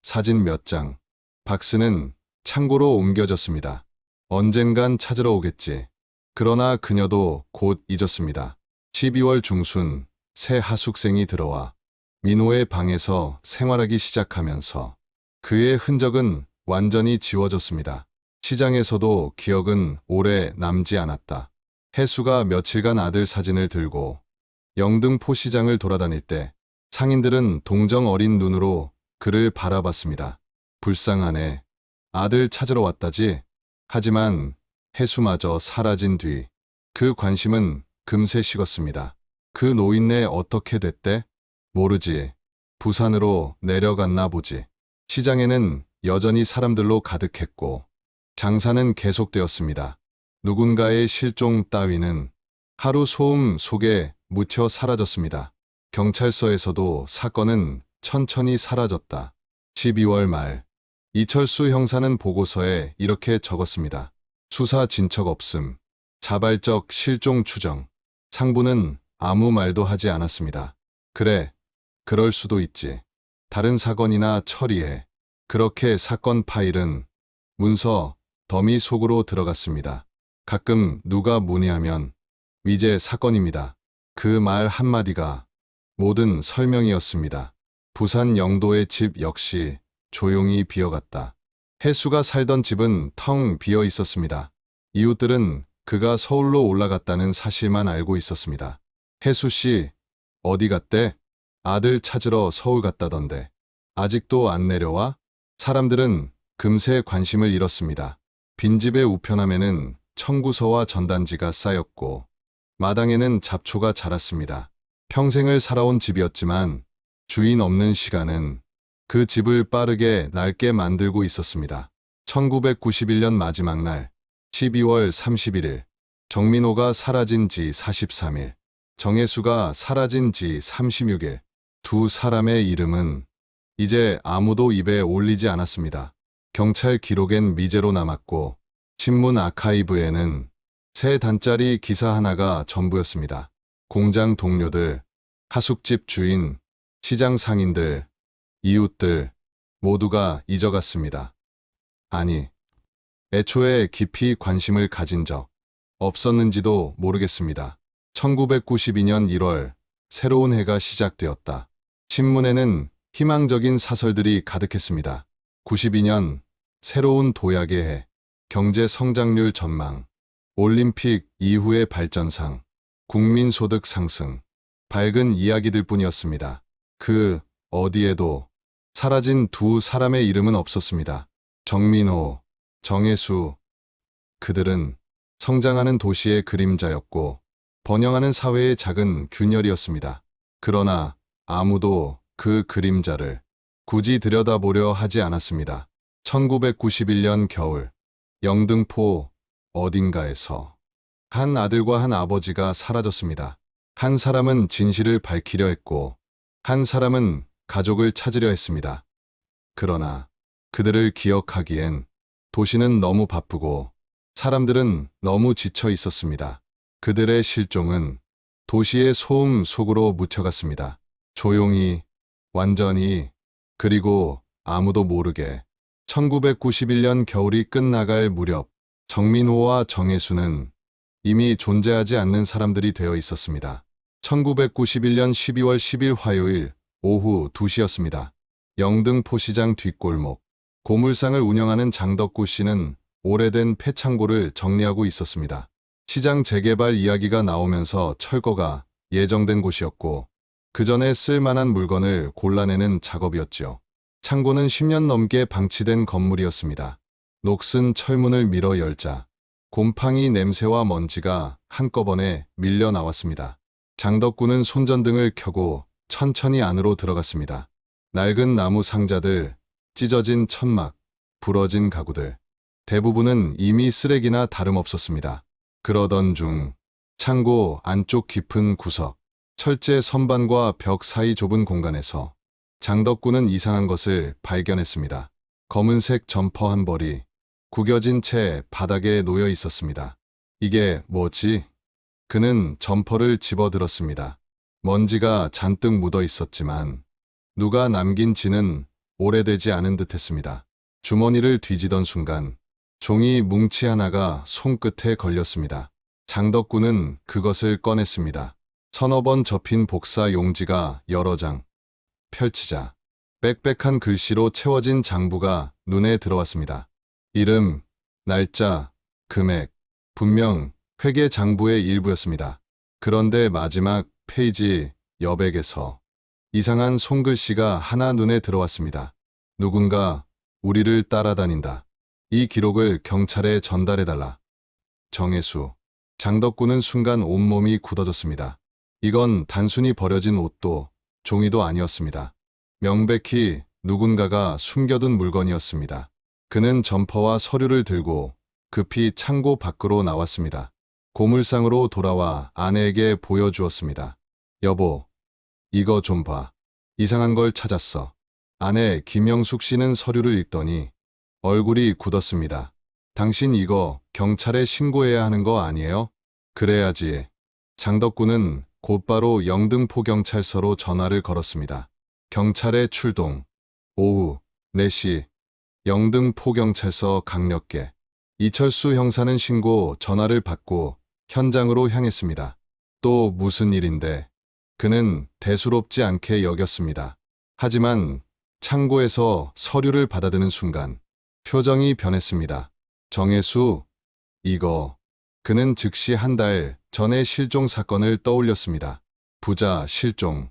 사진 몇 장. 박스는 창고로 옮겨졌습니다. 언젠간 찾으러 오겠지. 그러나 그녀도 곧 잊었습니다. 12월 중순 새 하숙생이 들어와 민호의 방에서 생활하기 시작하면서 그의 흔적은 완전히 지워졌습니다. 시장에서도 기억은 오래 남지 않았다. 혜수가 며칠간 아들 사진을 들고 영등포 시장을 돌아다닐 때 상인들은 동정 어린 눈으로 그를 바라봤습니다. 불쌍하네. 아들 찾으러 왔다지. 하지만 혜수마저 사라진 뒤 그 관심은 금세 식었습니다. 그 노인네 어떻게 됐대? 모르지. 부산으로 내려갔나 보지. 시장에는 여전히 사람들로 가득했고 장사는 계속되었습니다. 누군가의 실종 따위는 하루 소음 속에 묻혀 사라졌습니다. 경찰서에서도 사건은 천천히 사라졌다. 12월 말 이철수 형사는 보고서에 이렇게 적었습니다. 수사 진척 없음. 자발적 실종 추정. 상부는 아무 말도 하지 않았습니다. 그래, 그럴 수도 있지. 다른 사건이나 처리해. 그렇게 사건 파일은 문서, 더미 속으로 들어갔습니다. 가끔 누가 문의하면 위제 사건입니다. 그 말 한마디가 모든 설명이었습니다. 부산 영도의 집 역시 조용히 비어갔다. 혜수가 살던 집은 텅 비어 있었습니다. 이웃들은 그가 서울로 올라갔다는 사실만 알고 있었습니다. 혜수 씨, 어디 갔대? 아들 찾으러 서울 갔다던데. 아직도 안 내려와? 사람들은 금세 관심을 잃었습니다. 빈집의 우편함에는 청구서와 전단지가 쌓였고 마당에는 잡초가 자랐습니다. 평생을 살아온 집이었지만 주인 없는 시간은 그 집을 빠르게 낡게 만들고 있었습니다. 1991년 마지막 날 12월 31일 정민호가 사라진 지 43일, 정혜수가 사라진 지 36일. 두 사람의 이름은 이제 아무도 입에 올리지 않았습니다. 경찰 기록엔 미제로 남았고 신문 아카이브에는 세 단짜리 기사 하나가 전부였습니다. 공장 동료들, 하숙집 주인, 시장 상인들, 이웃들 모두가 잊어갔습니다. 아니, 애초에 깊이 관심을 가진 적 없었는지도 모르겠습니다. 1992년 1월 새로운 해가 시작되었다. 신문에는 희망적인 사설들이 가득했습니다. 92년 새로운 도약의 해, 경제 성장률 전망, 올림픽 이후의 발전상, 국민소득 상승, 밝은 이야기들 뿐이었습니다. 그 어디에도 사라진 두 사람의 이름은 없었습니다. 정민호, 정혜수. 그들은 성장하는 도시의 그림자였고 번영하는 사회의 작은 균열이었습니다. 그러나 아무도 그 그림자를 굳이 들여다보려 하지 않았습니다. 1991년 겨울 영등포 어딘가에서 한 아들과 한 아버지가 사라졌습니다. 한 사람은 진실을 밝히려 했고, 한 사람은 가족을 찾으려 했습니다. 그러나 그들을 기억하기엔 도시는 너무 바쁘고 사람들은 너무 지쳐 있었습니다. 그들의 실종은 도시의 소음 속으로 묻혀갔습니다. 조용히, 완전히, 그리고 아무도 모르게. 1991년 겨울이 끝나갈 무렵 정민호와 정혜수는 이미 존재하지 않는 사람들이 되어 있었습니다. 1991년 12월 10일 화요일 오후 2시였습니다. 영등포시장 뒷골목. 고물상을 운영하는 장덕구 씨는 오래된 폐창고를 정리하고 있었습니다. 시장 재개발 이야기가 나오면서 철거가 예정된 곳이었고, 그 전에 쓸만한 물건을 골라내는 작업이었죠. 창고는 10년 넘게 방치된 건물이었습니다. 녹슨 철문을 밀어 열자 곰팡이 냄새와 먼지가 한꺼번에 밀려 나왔습니다. 장덕구는 손전등을 켜고 천천히 안으로 들어갔습니다. 낡은 나무 상자들, 찢어진 천막, 부러진 가구들. 대부분은 이미 쓰레기나 다름없었습니다. 그러던 중 창고 안쪽 깊은 구석, 철제 선반과 벽 사이 좁은 공간에서 장덕구는 이상한 것을 발견했습니다. 검은색 점퍼 한 벌이 구겨진 채 바닥에 놓여 있었습니다. 이게 뭐지? 그는 점퍼를 집어들었습니다. 먼지가 잔뜩 묻어 있었지만 누가 남긴지는 오래되지 않은 듯했습니다. 주머니를 뒤지던 순간 종이 뭉치 하나가 손끝에 걸렸습니다. 장덕구는 그것을 꺼냈습니다. 서너 번 접힌 복사 용지가 여러 장. 펼치자 빽빽한 글씨로 채워진 장부가 눈에 들어왔습니다. 이름, 날짜, 금액, 분명 회계 장부의 일부였습니다. 그런데 마지막 페이지 여백에서 이상한 손글씨가 하나 눈에 들어왔습니다. 누군가 우리를 따라다닌다. 이 기록을 경찰에 전달해달라. 정혜수. 장덕구는 순간 온몸이 굳어졌습니다. 이건 단순히 버려진 옷도 종이도 아니었습니다. 명백히 누군가가 숨겨둔 물건이었습니다. 그는 점퍼와 서류를 들고 급히 창고 밖으로 나왔습니다. 고물상으로 돌아와 아내에게 보여주었습니다. 여보, 이거 좀 봐. 이상한 걸 찾았어. 아내 김영숙 씨는 서류를 읽더니 얼굴이 굳었습니다. 당신 이거 경찰에 신고해야 하는 거 아니에요? 그래야지. 장덕구는 곧바로 영등포경찰서로 전화를 걸었습니다. 경찰의 출동. 오후 4시 영등포경찰서 강력계. 이철수 형사는 신고 전화를 받고 현장으로 향했습니다. 또 무슨 일인데? 그는 대수롭지 않게 여겼습니다. 하지만 창고에서 서류를 받아드는 순간 표정이 변했습니다. 정혜수, 이거. 그는 즉시 한 달 전의 실종 사건을 떠올렸습니다. 부자 실종.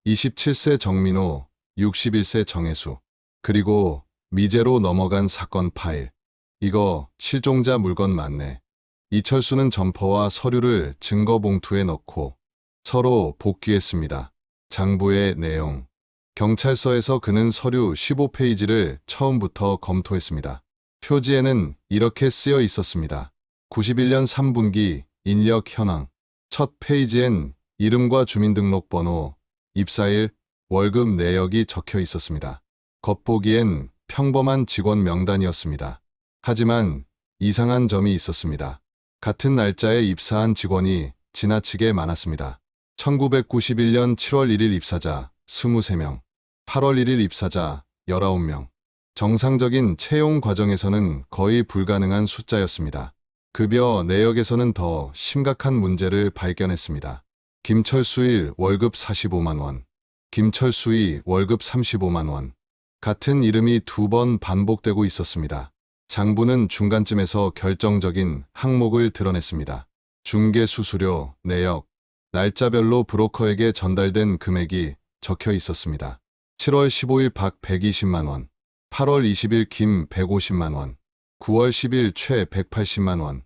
27세 정민호, 61세 정혜수. 그리고 미제로 넘어간 사건 파일. 이거 실종자 물건 맞네. 이철수는 점퍼와 서류를 증거 봉투에 넣고 서로 복귀했습니다. 장부의 내용. 경찰서에서 그는 서류 15페이지를 처음부터 검토했습니다. 표지에는 이렇게 쓰여 있었습니다. 91년 3분기 인력 현황. 첫 페이지엔 이름과 주민등록번호, 입사일, 월급 내역이 적혀 있었습니다. 겉보기엔 평범한 직원 명단이었습니다. 하지만 이상한 점이 있었습니다. 같은 날짜에 입사한 직원이 지나치게 많았습니다. 1991년 7월 1일 입사자 23명, 8월 1일 입사자 19명. 정상적인 채용 과정에서는 거의 불가능한 숫자였습니다. 급여 내역에서는 더 심각한 문제를 발견했습니다. 김철수일 월급 45만 원, 김철수이 월급 35만 원. 같은 이름이 2번 반복되고 있었습니다. 장부는 중간쯤에서 결정적인 항목을 드러냈습니다. 중개수수료, 내역, 날짜별로 브로커에게 전달된 금액이 적혀 있었습니다. 7월 15일 박 120만 원, 8월 20일 김 150만 원, 9월 10일 최 180만 원.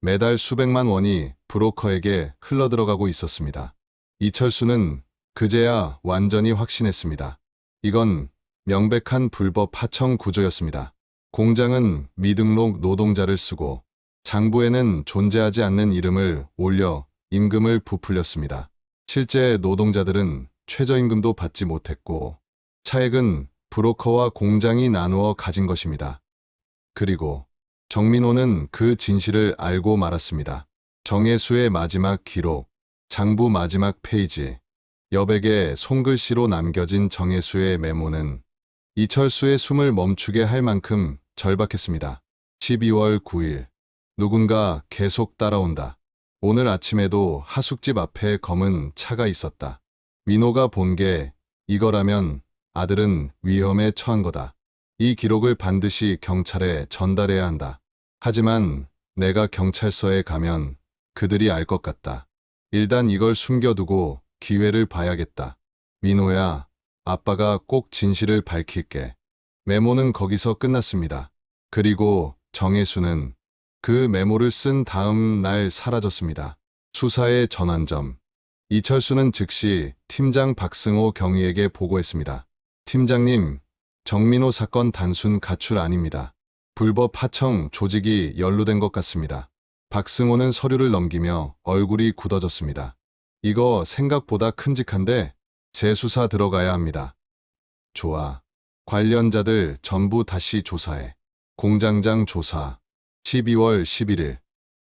매달 수백만 원이 브로커에게 흘러들어가고 있었습니다. 이철수는 그제야 완전히 확신했습니다. 이건 명백한 불법 하청 구조였습니다. 공장은 미등록 노동자를 쓰고 장부에는 존재하지 않는 이름을 올려 임금을 부풀렸습니다. 실제 노동자들은 최저임금도 받지 못했고 차액은 브로커와 공장이 나누어 가진 것입니다. 그리고 정민호는 그 진실을 알고 말았습니다. 정혜수의 마지막 기록, 장부 마지막 페이지, 여백에 손글씨로 남겨진 정혜수의 메모는 이철수의 숨을 멈추게 할 만큼 절박했습니다. 12월 9일. 누군가 계속 따라온다. 오늘 아침에도 하숙집 앞에 검은 차가 있었다. 민호가 본 게 이거라면 아들은 위험에 처한 거다. 이 기록을 반드시 경찰에 전달해야 한다. 하지만 내가 경찰서에 가면 그들이 알 것 같다. 일단 이걸 숨겨두고 기회를 봐야겠다. 민호야, 아빠가 꼭 진실을 밝힐게. 메모는 거기서 끝났습니다. 그리고 정혜수는 그 메모를 쓴 다음 날 사라졌습니다. 수사의 전환점. 이철수는 즉시 팀장 박승호 경위에게 보고했습니다. 팀장님, 정민호 사건 단순 가출 아닙니다. 불법 하청 조직이 연루된 것 같습니다. 박승호는 서류를 넘기며 얼굴이 굳어졌습니다. 이거 생각보다 큼직한데 재수사 들어가야 합니다. 좋아. 관련자들 전부 다시 조사해. 공장장 조사. 12월 11일.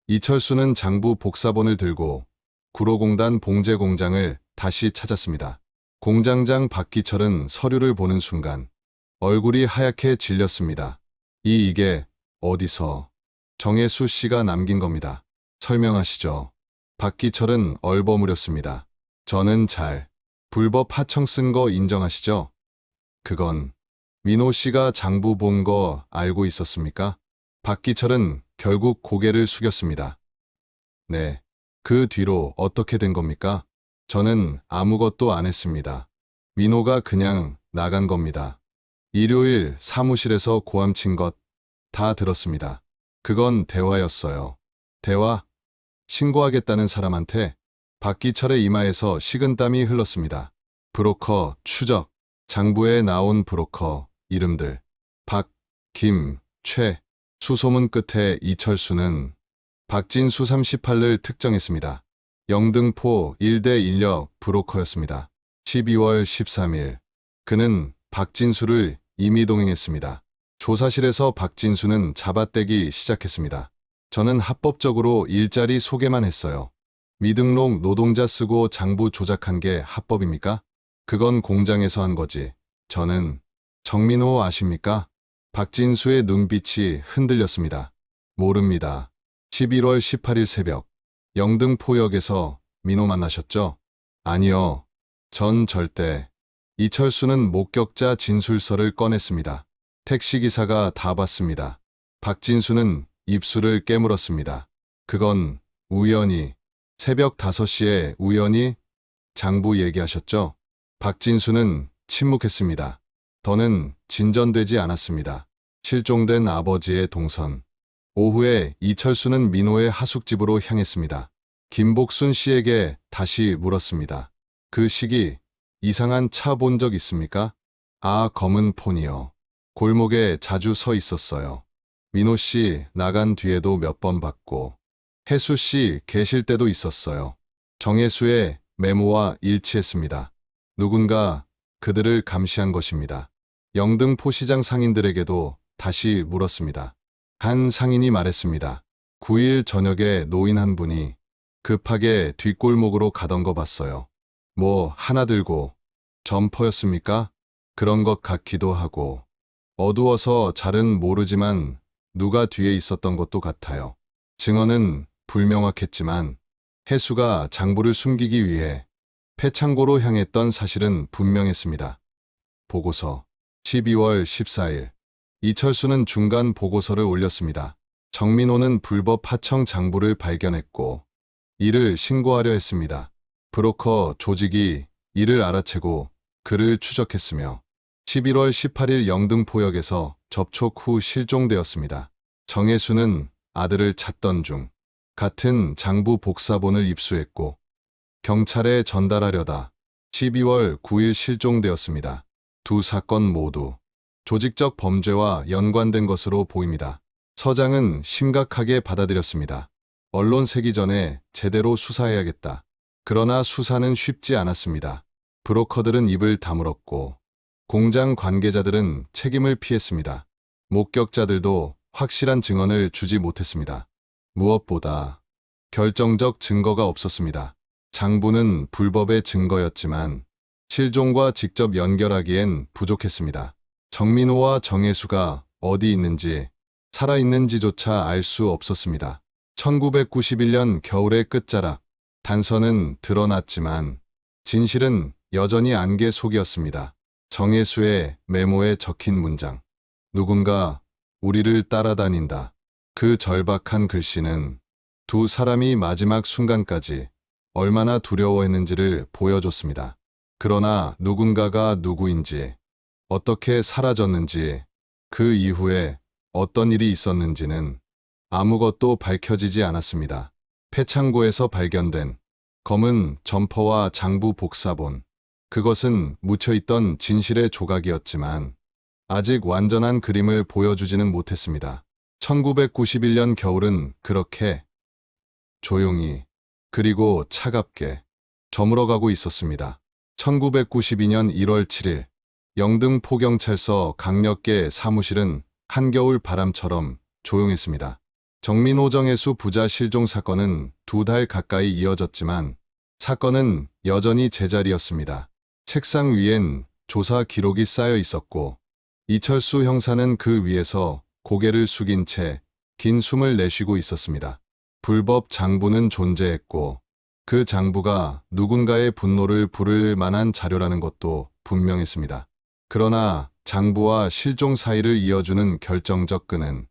이철수는 장부 복사본을 들고 구로공단 봉제 공장을 다시 찾았습니다. 공장장 박기철은 서류를 보는 순간 얼굴이 하얗게 질렸습니다. 이게 어디서? 정혜수 씨가 남긴 겁니다. 설명하시죠. 박기철은 얼버무렸습니다. 저는 불법 하청 쓴 거 인정하시죠? 그건 민호 씨가 장부 본 거 알고 있었습니까? 박기철은 결국 고개를 숙였습니다. 네. 그 뒤로 어떻게 된 겁니까? 저는 아무것도 안 했습니다. 민호가 그냥 나간 겁니다. 일요일 사무실에서 고함친 것 다 들었습니다. 그건 대화였어요. 대화? 신고하겠다는 사람한테? 박기철의 이마에서 식은땀이 흘렀습니다. 브로커, 추적, 장부에 나온 브로커, 이름들. 박, 김, 최. 수소문 끝에 이철수는 박진수 38를 특정했습니다. 영등포 1대 인력 브로커였습니다. 12월 13일. 그는 박진수를 임의동행했습니다. 조사실에서 박진수는 잡아떼기 시작했습니다. 저는 합법적으로 일자리 소개만 했어요. 미등록 노동자 쓰고 장부 조작한 게 합법입니까? 그건 공장에서 한 거지. 저는 정민호 아십니까? 박진수의 눈빛이 흔들렸습니다. 모릅니다. 11월 18일 새벽. 영등포역에서 민호 만나셨죠? 아니요. 전 절대. 이철수는 목격자 진술서를 꺼냈습니다. 택시기사가 다 봤습니다. 박진수는 입술을 깨물었습니다. 그건 우연히, 새벽 5시에 우연히 장부 얘기하셨죠? 박진수는 침묵했습니다. 더는 진전되지 않았습니다. 실종된 아버지의 동선. 오후에 이철수는 민호의 하숙집으로 향했습니다. 김복순 씨에게 다시 물었습니다. 그 시기 이상한 차 본 적 있습니까? 아, 검은 폰이요. 골목에 자주 서 있었어요. 민호 씨 나간 뒤에도 몇 번 봤고 혜수 씨 계실 때도 있었어요. 정혜수의 메모와 일치했습니다. 누군가 그들을 감시한 것입니다. 영등포 시장 상인들에게도 다시 물었습니다. 한 상인이 말했습니다. 9일 저녁에 노인 한 분이 급하게 뒷골목으로 가던 거 봤어요. 뭐 하나 들고. 점퍼였습니까? 그런 것 같기도 하고. 어두워서 잘은 모르지만 누가 뒤에 있었던 것도 같아요. 증언은 불명확했지만 혜수가 장부를 숨기기 위해 폐창고로 향했던 사실은 분명했습니다. 보고서. 12월 14일. 이철수는 중간 보고서를 올렸습니다. 정민호는 불법 하청 장부를 발견했고 이를 신고하려 했습니다. 브로커 조직이 이를 알아채고 그를 추적했으며 11월 18일 영등포역에서 접촉 후 실종되었습니다. 정혜수는 아들을 찾던 중 같은 장부 복사본을 입수했고 경찰에 전달하려다 12월 9일 실종되었습니다. 두 사건 모두 조직적 범죄와 연관된 것으로 보입니다. 서장은 심각하게 받아들였습니다. 언론 세기 전에 제대로 수사해야겠다. 그러나 수사는 쉽지 않았습니다. 브로커들은 입을 다물었고 공장 관계자들은 책임을 피했습니다. 목격자들도 확실한 증언을 주지 못했습니다. 무엇보다 결정적 증거가 없었습니다. 장부는 불법의 증거였지만 실종과 직접 연결하기엔 부족했습니다. 정민호와 정혜수가 어디 있는지 살아있는지조차 알 수 없었습니다. 1991년 겨울의 끝자락, 단서는 드러났지만 진실은 여전히 안개 속이었습니다. 정혜수의 메모에 적힌 문장. 누군가 우리를 따라다닌다. 그 절박한 글씨는 두 사람이 마지막 순간까지 얼마나 두려워했는지를 보여줬습니다. 그러나 누군가가 누구인지, 어떻게 사라졌는지, 그 이후에 어떤 일이 있었는지는 아무것도 밝혀지지 않았습니다. 폐창고에서 발견된 검은 점퍼와 장부 복사본. 그것은 묻혀있던 진실의 조각이었지만 아직 완전한 그림을 보여주지는 못했습니다. 1991년 겨울은 그렇게 조용히 그리고 차갑게 저물어가고 있었습니다. 1992년 1월 7일 영등포경찰서 강력계 사무실은 한겨울 바람처럼 조용했습니다. 정민호 정혜수 부자 실종 사건은 2달 가까이 이어졌지만 사건은 여전히 제자리였습니다. 책상 위엔 조사 기록이 쌓여 있었고 이철수 형사는 그 위에서 고개를 숙인 채 긴 숨을 내쉬고 있었습니다. 불법 장부는 존재했고 그 장부가 누군가의 분노를 부를 만한 자료라는 것도 분명했습니다. 그러나 장부와 실종 사이를 이어주는 결정적 끈은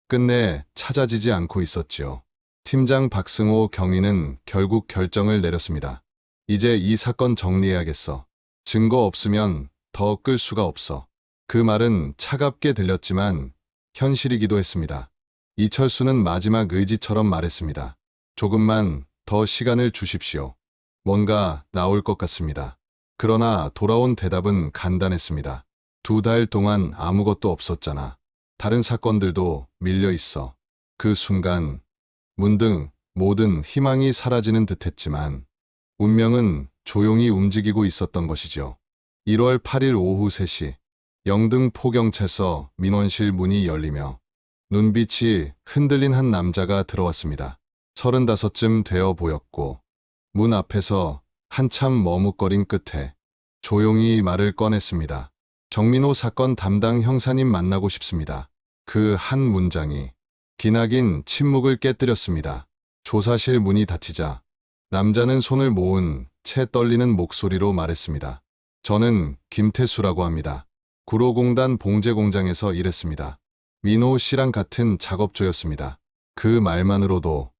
끝내 찾아지지 않고 있었지요. 팀장 박승호 경위는 결국 결정을 내렸습니다. 이제 이 사건 정리해야겠어. 증거 없으면 더 끌 수가 없어. 그 말은 차갑게 들렸지만 현실이기도 했습니다. 이철수는 마지막 의지처럼 말했습니다. 조금만 더 시간을 주십시오. 뭔가 나올 것 같습니다. 그러나 돌아온 대답은 간단했습니다. 2달 동안 아무것도 없었잖아. 다른 사건들도 밀려 있어. 그 순간 문득 모든 희망이 사라지는 듯했지만 운명은 조용히 움직이고 있었던 것이죠. 1월 8일 오후 3시 영등포경찰서 민원실 문이 열리며 눈빛이 흔들린 한 남자가 들어왔습니다. 35쯤 되어 보였고 문 앞에서 한참 머뭇거린 끝에 조용히 말을 꺼냈습니다. 정민호 사건 담당 형사님 만나고 싶습니다. 그 한 문장이 기나긴 침묵을 깨뜨렸습니다. 조사실 문이 닫히자 남자는 손을 모은 채 떨리는 목소리로 말했습니다. 저는 김태수라고 합니다. 구로공단 봉제공장에서 일했습니다. 민호 씨랑 같은 작업조였습니다. 그 말만으로도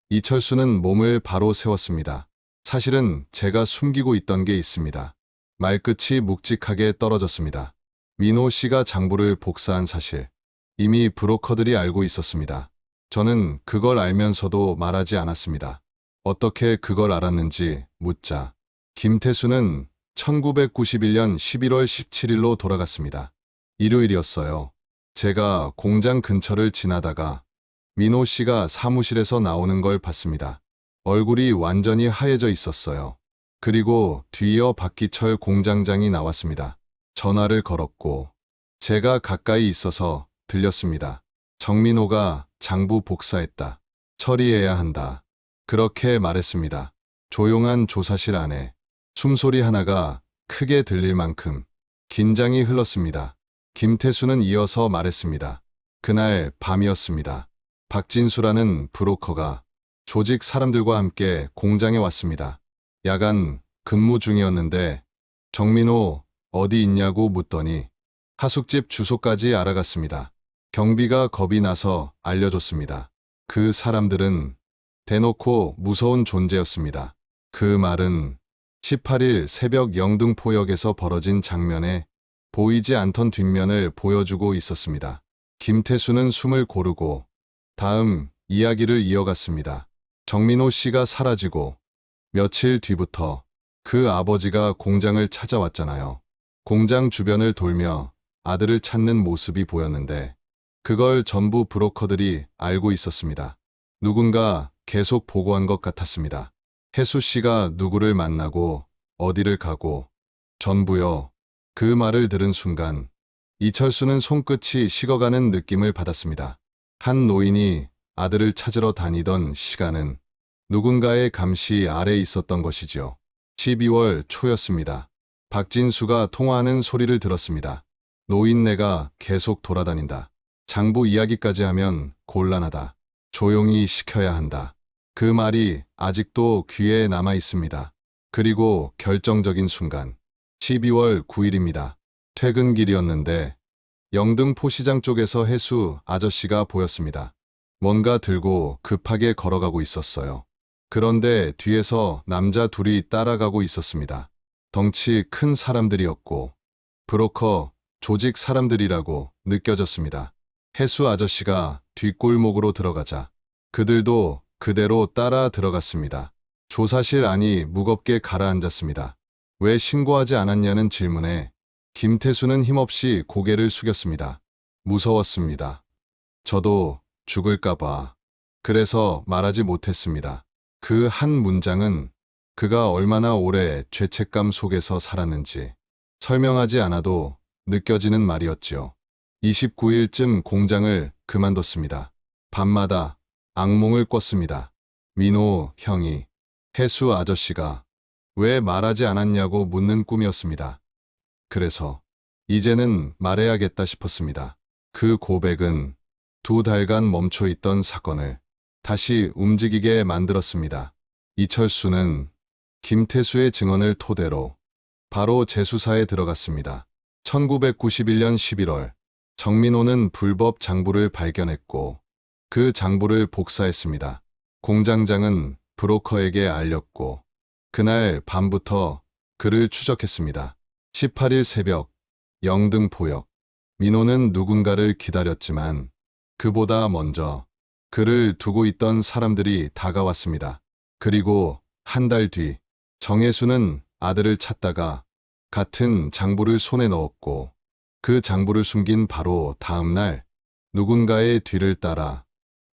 이철수는 몸을 바로 세웠습니다. 사실은 제가 숨기고 있던 게 있습니다. 말끝이 묵직하게 떨어졌습니다. 민호 씨가 장부를 복사한 사실. 이미 브로커들이 알고 있었습니다. 저는 그걸 알면서도 말하지 않았습니다. 어떻게 그걸 알았는지 묻자 김태수는 1991년 11월 17일로 돌아갔습니다. 일요일이었어요. 제가 공장 근처를 지나다가 민호 씨가 사무실에서 나오는 걸 봤습니다. 얼굴이 완전히 하얘져 있었어요. 그리고 뒤이어 박기철 공장장이 나왔습니다. 전화를 걸었고 제가 가까이 있어서 들렸습니다. 정민호가 장부 복사했다. 처리해야 한다. 그렇게 말했습니다. 조용한 조사실 안에 숨소리 하나가 크게 들릴 만큼 긴장이 흘렀습니다. 김태수는 이어서 말했습니다. 그날 밤이었습니다. 박진수라는 브로커가 조직 사람들과 함께 공장에 왔습니다. 야간 근무 중이었는데 정민호 어디 있냐고 묻더니 하숙집 주소까지 알아갔습니다. 경비가 겁이 나서 알려줬습니다. 그 사람들은 대놓고 무서운 존재였습니다. 그 말은 18일 새벽 영등포역에서 벌어진 장면에 보이지 않던 뒷면을 보여주고 있었습니다. 김태수는 숨을 고르고 다음 이야기를 이어갔습니다. 정민호 씨가 사라지고 며칠 뒤부터 그 아버지가 공장을 찾아왔잖아요. 공장 주변을 돌며 아들을 찾는 모습이 보였는데 그걸 전부 브로커들이 알고 있었습니다. 누군가 계속 보고한 것 같았습니다. 혜수 씨가 누구를 만나고 어디를 가고 전부요. 그 말을 들은 순간 이철수는 손끝이 식어가는 느낌을 받았습니다. 한 노인이 아들을 찾으러 다니던 시간은 누군가의 감시 아래 있었던 것이지요. 12월 초였습니다. 박진수가 통화하는 소리를 들었습니다. 노인네가 계속 돌아다닌다. 장부 이야기까지 하면 곤란하다. 조용히 시켜야 한다. 그 말이 아직도 귀에 남아 있습니다. 그리고 결정적인 순간. 12월 9일입니다. 퇴근길이었는데 영등포 시장 쪽에서 혜수 아저씨가 보였습니다. 뭔가 들고 급하게 걸어가고 있었어요. 그런데 뒤에서 남자 둘이 따라가고 있었습니다. 덩치 큰 사람들이었고 브로커 조직 사람들이라고 느껴졌습니다. 혜수 아저씨가 뒷골목으로 들어가자 그들도 그대로 따라 들어갔습니다. 조사실 안이 무겁게 가라앉았습니다. 왜 신고하지 않았냐는 질문에 김태수는 힘없이 고개를 숙였습니다. 무서웠습니다. 저도 죽을까봐. 그래서 말하지 못했습니다. 그 한 문장은 그가 얼마나 오래 죄책감 속에서 살았는지 설명하지 않아도 느껴지는 말이었지요. 29일쯤 공장을 그만뒀습니다. 밤마다 악몽을 꿨습니다. 민호 형이 혜수 아저씨가 왜 말하지 않았냐고 묻는 꿈이었습니다. 그래서 이제는 말해야겠다 싶었습니다. 그 고백은 2달간 멈춰있던 사건을 다시 움직이게 만들었습니다. 이철수는 김태수의 증언을 토대로 바로 재수사에 들어갔습니다. 1991년 11월 정민호는 불법 장부를 발견했고 그 장부를 복사했습니다. 공장장은 브로커에게 알렸고 그날 밤부터 그를 추적했습니다. 18일 새벽 영등포역 민호는 누군가를 기다렸지만 그보다 먼저 그를 두고 있던 사람들이 다가왔습니다. 그리고 한 달 뒤 정혜수는 아들을 찾다가 같은 장부를 손에 넣었고 그 장부를 숨긴 바로 다음 날 누군가의 뒤를 따라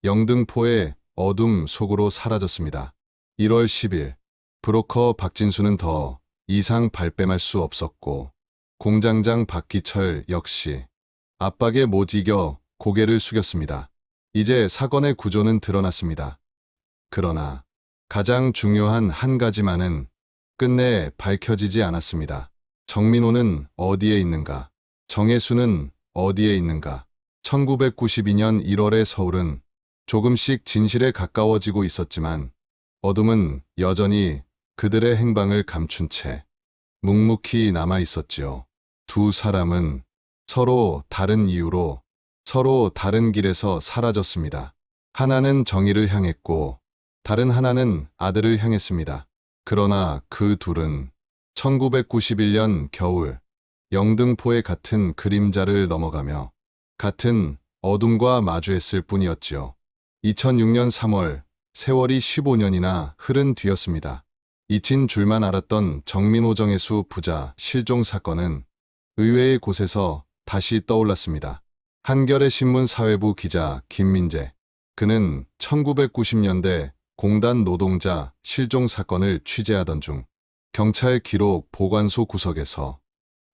영등포의 어둠 속으로 사라졌습니다. 1월 10일 브로커 박진수는 더 이상 발뺌할 수 없었고 공장장 박기철 역시 압박에 못 이겨 고개를 숙였습니다. 이제 사건의 구조는 드러났습니다. 그러나 가장 중요한 한 가지만은 끝내 밝혀지지 않았습니다. 정민호는 어디에 있는가? 정혜수는 어디에 있는가? 1992년 1월의 서울은 조금씩 진실에 가까워지고 있었지만 어둠은 여전히 그들의 행방을 감춘 채 묵묵히 남아 있었지요. 두 사람은 서로 다른 이유로 서로 다른 길에서 사라졌습니다. 하나는 정의를 향했고 다른 하나는 아들을 향했습니다. 그러나 그 둘은 1991년 겨울 영등포의 같은 그림자를 넘어가며 같은 어둠과 마주했을 뿐이었지요. 2006년 3월 세월이 15년이나 흐른 뒤였습니다. 잊힌 줄만 알았던 정민호 정혜수 부자 실종 사건은 의외의 곳에서 다시 떠올랐습니다. 한겨레 신문 사회부 기자 김민재. 그는 1990년대 공단 노동자 실종 사건을 취재하던 중 경찰 기록 보관소 구석에서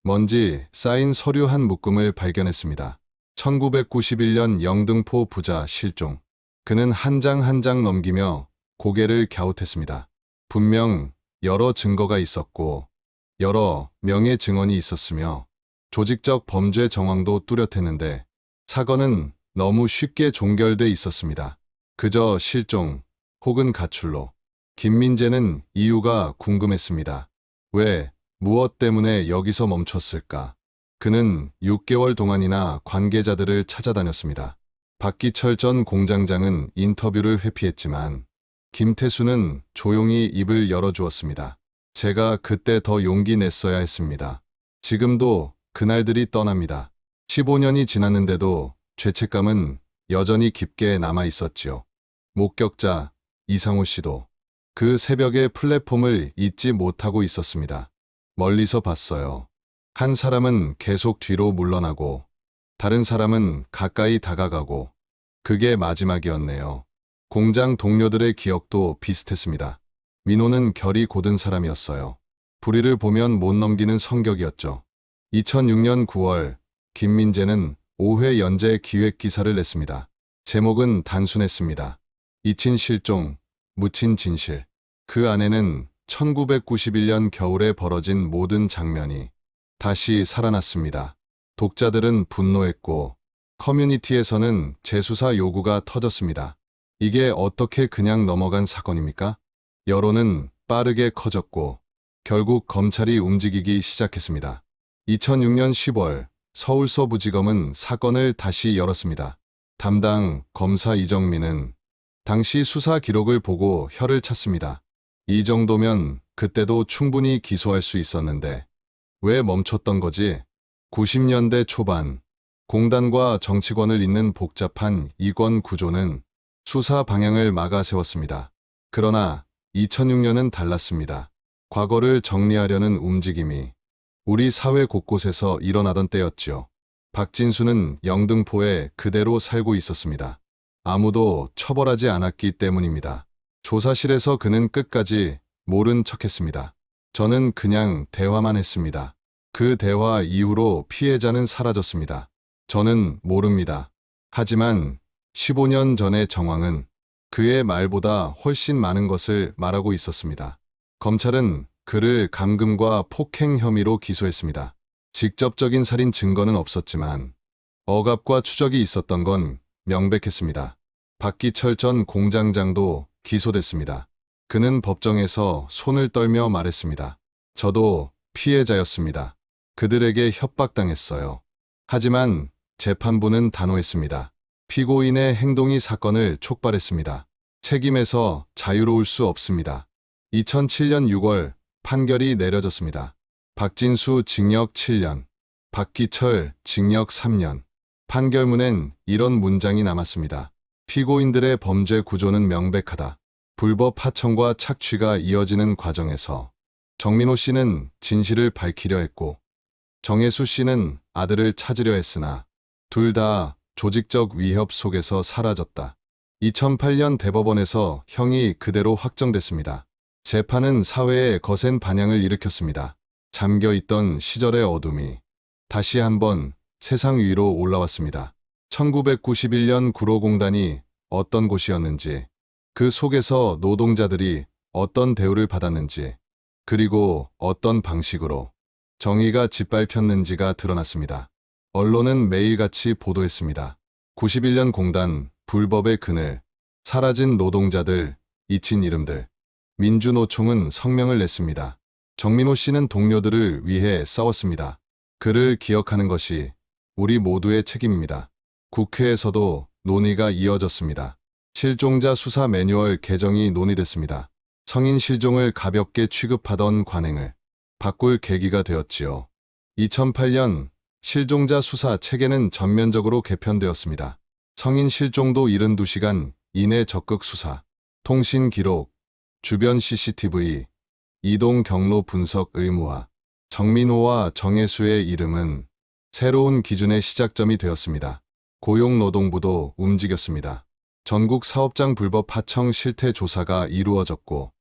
먼지 쌓인 서류 한 묶음을 발견했습니다. 1991년 영등포 부자 실종. 그는 한 장 한 장 넘기며 고개를 갸웃했습니다. 분명 여러 증거가 있었고 여러 명의 증언이 있었으며 조직적 범죄 정황도 뚜렷했는데 사건은 너무 쉽게 종결돼 있었습니다. 그저 실종 혹은 가출로. 김민재는 이유가 궁금했습니다. 왜, 무엇 때문에 여기서 멈췄을까? 그는 6개월 동안이나 관계자들을 찾아다녔습니다. 박기철 전 공장장은 인터뷰를 회피했지만 김태수는 조용히 입을 열어주었습니다. 제가 그때 더 용기 냈어야 했습니다. 지금도 그날들이 떠납니다. 15년이 지났는데도 죄책감은 여전히 깊게 남아 있었지요. 목격자 이상호 씨도 그 새벽의 플랫폼을 잊지 못하고 있었습니다. 멀리서 봤어요. 한 사람은 계속 뒤로 물러나고 다른 사람은 가까이 다가가고 그게 마지막이었네요. 공장 동료들의 기억도 비슷했습니다. 민호는 결이 곧은 사람이었어요. 불의를 보면 못 넘기는 성격이었죠. 2006년 9월 김민재는 5회 연재 기획 기사를 냈습니다. 제목은 단순했습니다. 잊힌 실종, 묻힌 진실. 그 안에는 1991년 겨울에 벌어진 모든 장면이 다시 살아났습니다. 독자들은 분노했고 커뮤니티에서는 재수사 요구가 터졌습니다. 이게 어떻게 그냥 넘어간 사건입니까? 여론은 빠르게 커졌고 결국 검찰이 움직이기 시작했습니다. 2006년 10월 서울서부지검은 사건을 다시 열었습니다. 담당 검사 이정민은 당시 수사 기록을 보고 혀를 찼습니다. 이 정도면 그때도 충분히 기소할 수 있었는데 왜 멈췄던 거지? 90년대 초반 공단과 정치권을 잇는 복잡한 이권 구조는 수사 방향을 막아 세웠습니다. 그러나 2006년은 달랐습니다. 과거를 정리하려는 움직임이 우리 사회 곳곳에서 일어나던 때였지요. 박진수는 영등포에 그대로 살고 있었습니다. 아무도 처벌하지 않았기 때문입니다. 조사실에서 그는 끝까지 모른 척했습니다. 저는 그냥 대화만 했습니다. 그 대화 이후로 피해자는 사라졌습니다. 저는 모릅니다. 하지만 15년 전의 정황은 그의 말보다 훨씬 많은 것을 말하고 있었습니다. 검찰은 그를 감금과 폭행 혐의로 기소했습니다. 직접적인 살인 증거는 없었지만 억압과 추적이 있었던 건 명백했습니다. 박기철 전 공장장도 기소됐습니다. 그는 법정에서 손을 떨며 말했습니다. 저도 피해자였습니다. 그들에게 협박당했어요. 하지만 재판부는 단호했습니다. 피고인의 행동이 사건을 촉발했습니다. 책임에서 자유로울 수 없습니다. 2007년 6월 판결이 내려졌습니다. 박진수 징역 7년, 박기철 징역 3년. 판결문엔 이런 문장이 남았습니다. 피고인들의 범죄 구조는 명백하다. 불법 하청과 착취가 이어지는 과정에서 정민호 씨는 진실을 밝히려 했고 정혜수 씨는 아들을 찾으려 했으나 둘 다 조직적 위협 속에서 사라졌다. 2008년 대법원에서 형이 그대로 확정됐습니다. 재판은 사회에 거센 반향을 일으켰습니다. 잠겨있던 시절의 어둠이 다시 한번 세상 위로 올라왔습니다. 1991년 구로공단이 어떤 곳이었는지, 그 속에서 노동자들이 어떤 대우를 받았는지, 그리고 어떤 방식으로 정의가 짓밟혔는지가 드러났습니다. 언론은 매일같이 보도했습니다. 91년 공단, 불법의 그늘, 사라진 노동자들, 잊힌 이름들. 민주노총은 성명을 냈습니다. 정민호 씨는 동료들을 위해 싸웠습니다. 그를 기억하는 것이 우리 모두의 책임입니다. 국회에서도 논의가 이어졌습니다. 실종자 수사 매뉴얼 개정이 논의됐습니다. 성인 실종을 가볍게 취급하던 관행을 바꿀 계기가 되었지요. 2008년 실종자 수사 체계는 전면적으로 개편되었습니다. 성인 실종도 72시간 이내 적극 수사, 통신 기록, 주변 CCTV, 이동 경로 분석 의무화, 정민호와 정혜수의 이름은 새로운 기준의 시작점이 되었습니다. 고용노동부도 움직였습니다. 전국 사업장 불법 하청 실태 조사가 이루어졌고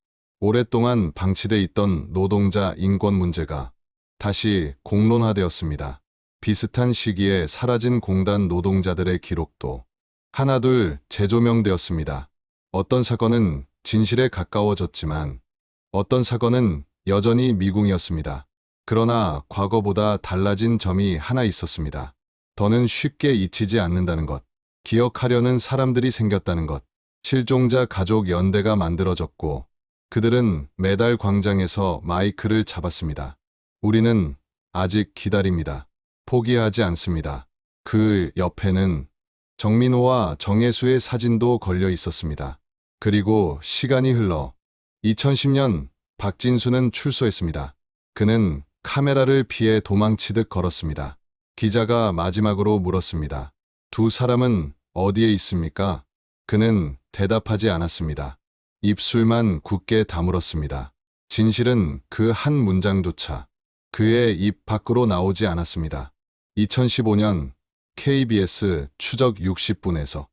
오랫동안 방치돼 있던 노동자 인권 문제가 다시 공론화되었습니다. 비슷한 시기에 사라진 공단 노동자들의 기록도 하나둘 재조명되었습니다. 어떤 사건은 진실에 가까워졌지만 어떤 사건은 여전히 미궁이었습니다. 그러나 과거보다 달라진 점이 하나 있었습니다. 더는 쉽게 잊히지 않는다는 것, 기억하려는 사람들이 생겼다는 것. 실종자 가족 연대가 만들어졌고 그들은 매달 광장에서 마이크를 잡았습니다. 우리는 아직 기다립니다. 포기하지 않습니다. 그 옆에는 정민호와 정혜수의 사진도 걸려 있었습니다. 그리고 시간이 흘러 2010년 박진수는 출소했습니다. 그는 카메라를 피해 도망치듯 걸었습니다. 기자가 마지막으로 물었습니다. 두 사람은 어디에 있습니까? 그는 대답하지 않았습니다. 입술만 굳게 다물었습니다. 진실은 그 한 문장조차 그의 입 밖으로 나오지 않았습니다. 2015년 KBS 추적 60분에서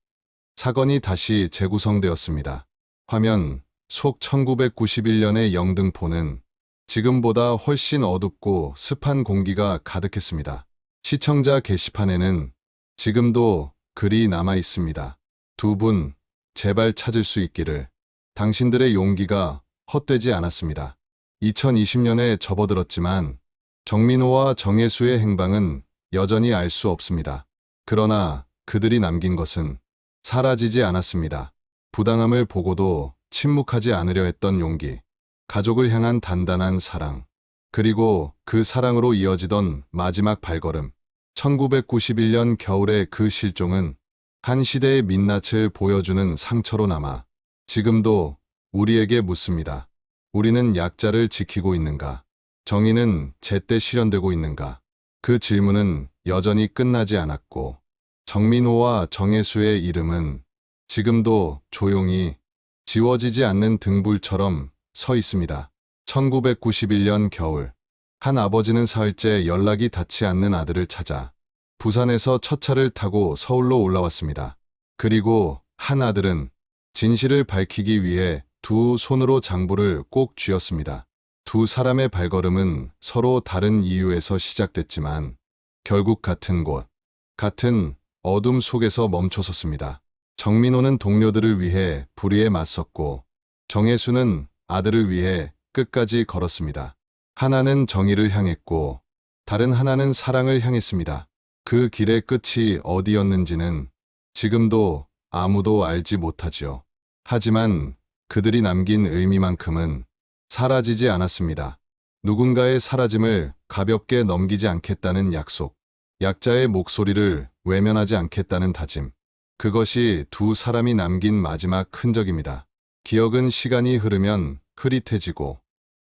사건이 다시 재구성되었습니다. 화면 속 1991년의 영등포는 지금보다 훨씬 어둡고 습한 공기가 가득했습니다. 시청자 게시판에는 지금도 글이 남아 있습니다. 두 분, 제발 찾을 수 있기를. 당신들의 용기가 헛되지 않았습니다. 2020년에 접어들었지만 정민호와 정혜수의 행방은 여전히 알 수 없습니다. 그러나 그들이 남긴 것은 사라지지 않았습니다. 부당함을 보고도 침묵하지 않으려 했던 용기, 가족을 향한 단단한 사랑, 그리고 그 사랑으로 이어지던 마지막 발걸음. 1991년 겨울의 그 실종은 한 시대의 민낯을 보여주는 상처로 남아 지금도 우리에게 묻습니다. 우리는 약자를 지키고 있는가? 정의는 제때 실현되고 있는가? 그 질문은 여전히 끝나지 않았고 정민호와 정혜수의 이름은 지금도 조용히 지워지지 않는 등불처럼 서 있습니다. 1991년 겨울, 한 아버지는 사흘째 연락이 닿지 않는 아들을 찾아 부산에서 첫 차를 타고 서울로 올라왔습니다. 그리고 한 아들은 진실을 밝히기 위해 두 손으로 장부를 꼭 쥐었습니다. 두 사람의 발걸음은 서로 다른 이유에서 시작됐지만 결국 같은 곳, 같은 어둠 속에서 멈춰섰습니다. 정민호는 동료들을 위해 불의에 맞섰고 정혜수는 아들을 위해 끝까지 걸었습니다. 하나는 정의를 향했고 다른 하나는 사랑을 향했습니다. 그 길의 끝이 어디였는지는 지금도 아무도 알지 못하지요. 하지만 그들이 남긴 의미만큼은 사라지지 않았습니다. 누군가의 사라짐을 가볍게 넘기지 않겠다는 약속, 약자의 목소리를 외면하지 않겠다는 다짐. 그것이 두 사람이 남긴 마지막 흔적입니다. 기억은 시간이 흐르면 흐릿해지고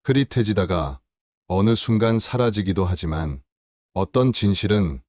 흐릿해지다가 어느 순간 사라지기도 하지만 어떤 진실은,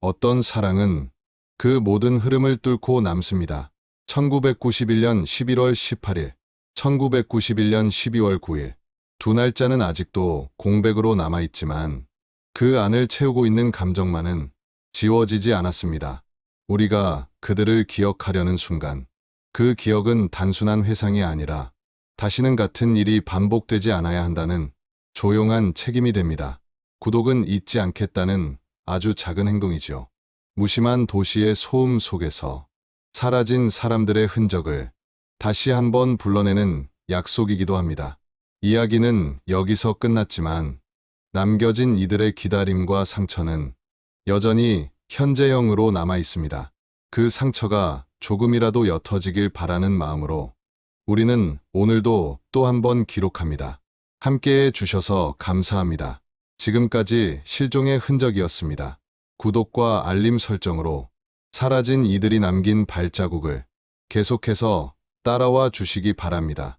어떤 사랑은 그 모든 흐름을 뚫고 남습니다. 1991년 11월 18일, 1991년 12월 9일. 두 날짜는 아직도 공백으로 남아있지만 그 안을 채우고 있는 감정만은 지워지지 않았습니다. 우리가 그들을 기억하려는 순간 그 기억은 단순한 회상이 아니라 다시는 같은 일이 반복되지 않아야 한다는 조용한 책임이 됩니다. 구독은 잊지 않겠다는 아주 작은 행동이죠. 무심한 도시의 소음 속에서 사라진 사람들의 흔적을 다시 한번 불러내는 약속이기도 합니다. 이야기는 여기서 끝났지만 남겨진 이들의 기다림과 상처는 여전히 현재형으로 남아 있습니다. 그 상처가 조금이라도 옅어지길 바라는 마음으로 우리는 오늘도 또 한 번 기록합니다. 함께해 주셔서 감사합니다. 지금까지 실종의 흔적이었습니다. 구독과 알림 설정으로 사라진 이들이 남긴 발자국을 계속해서 따라와 주시기 바랍니다.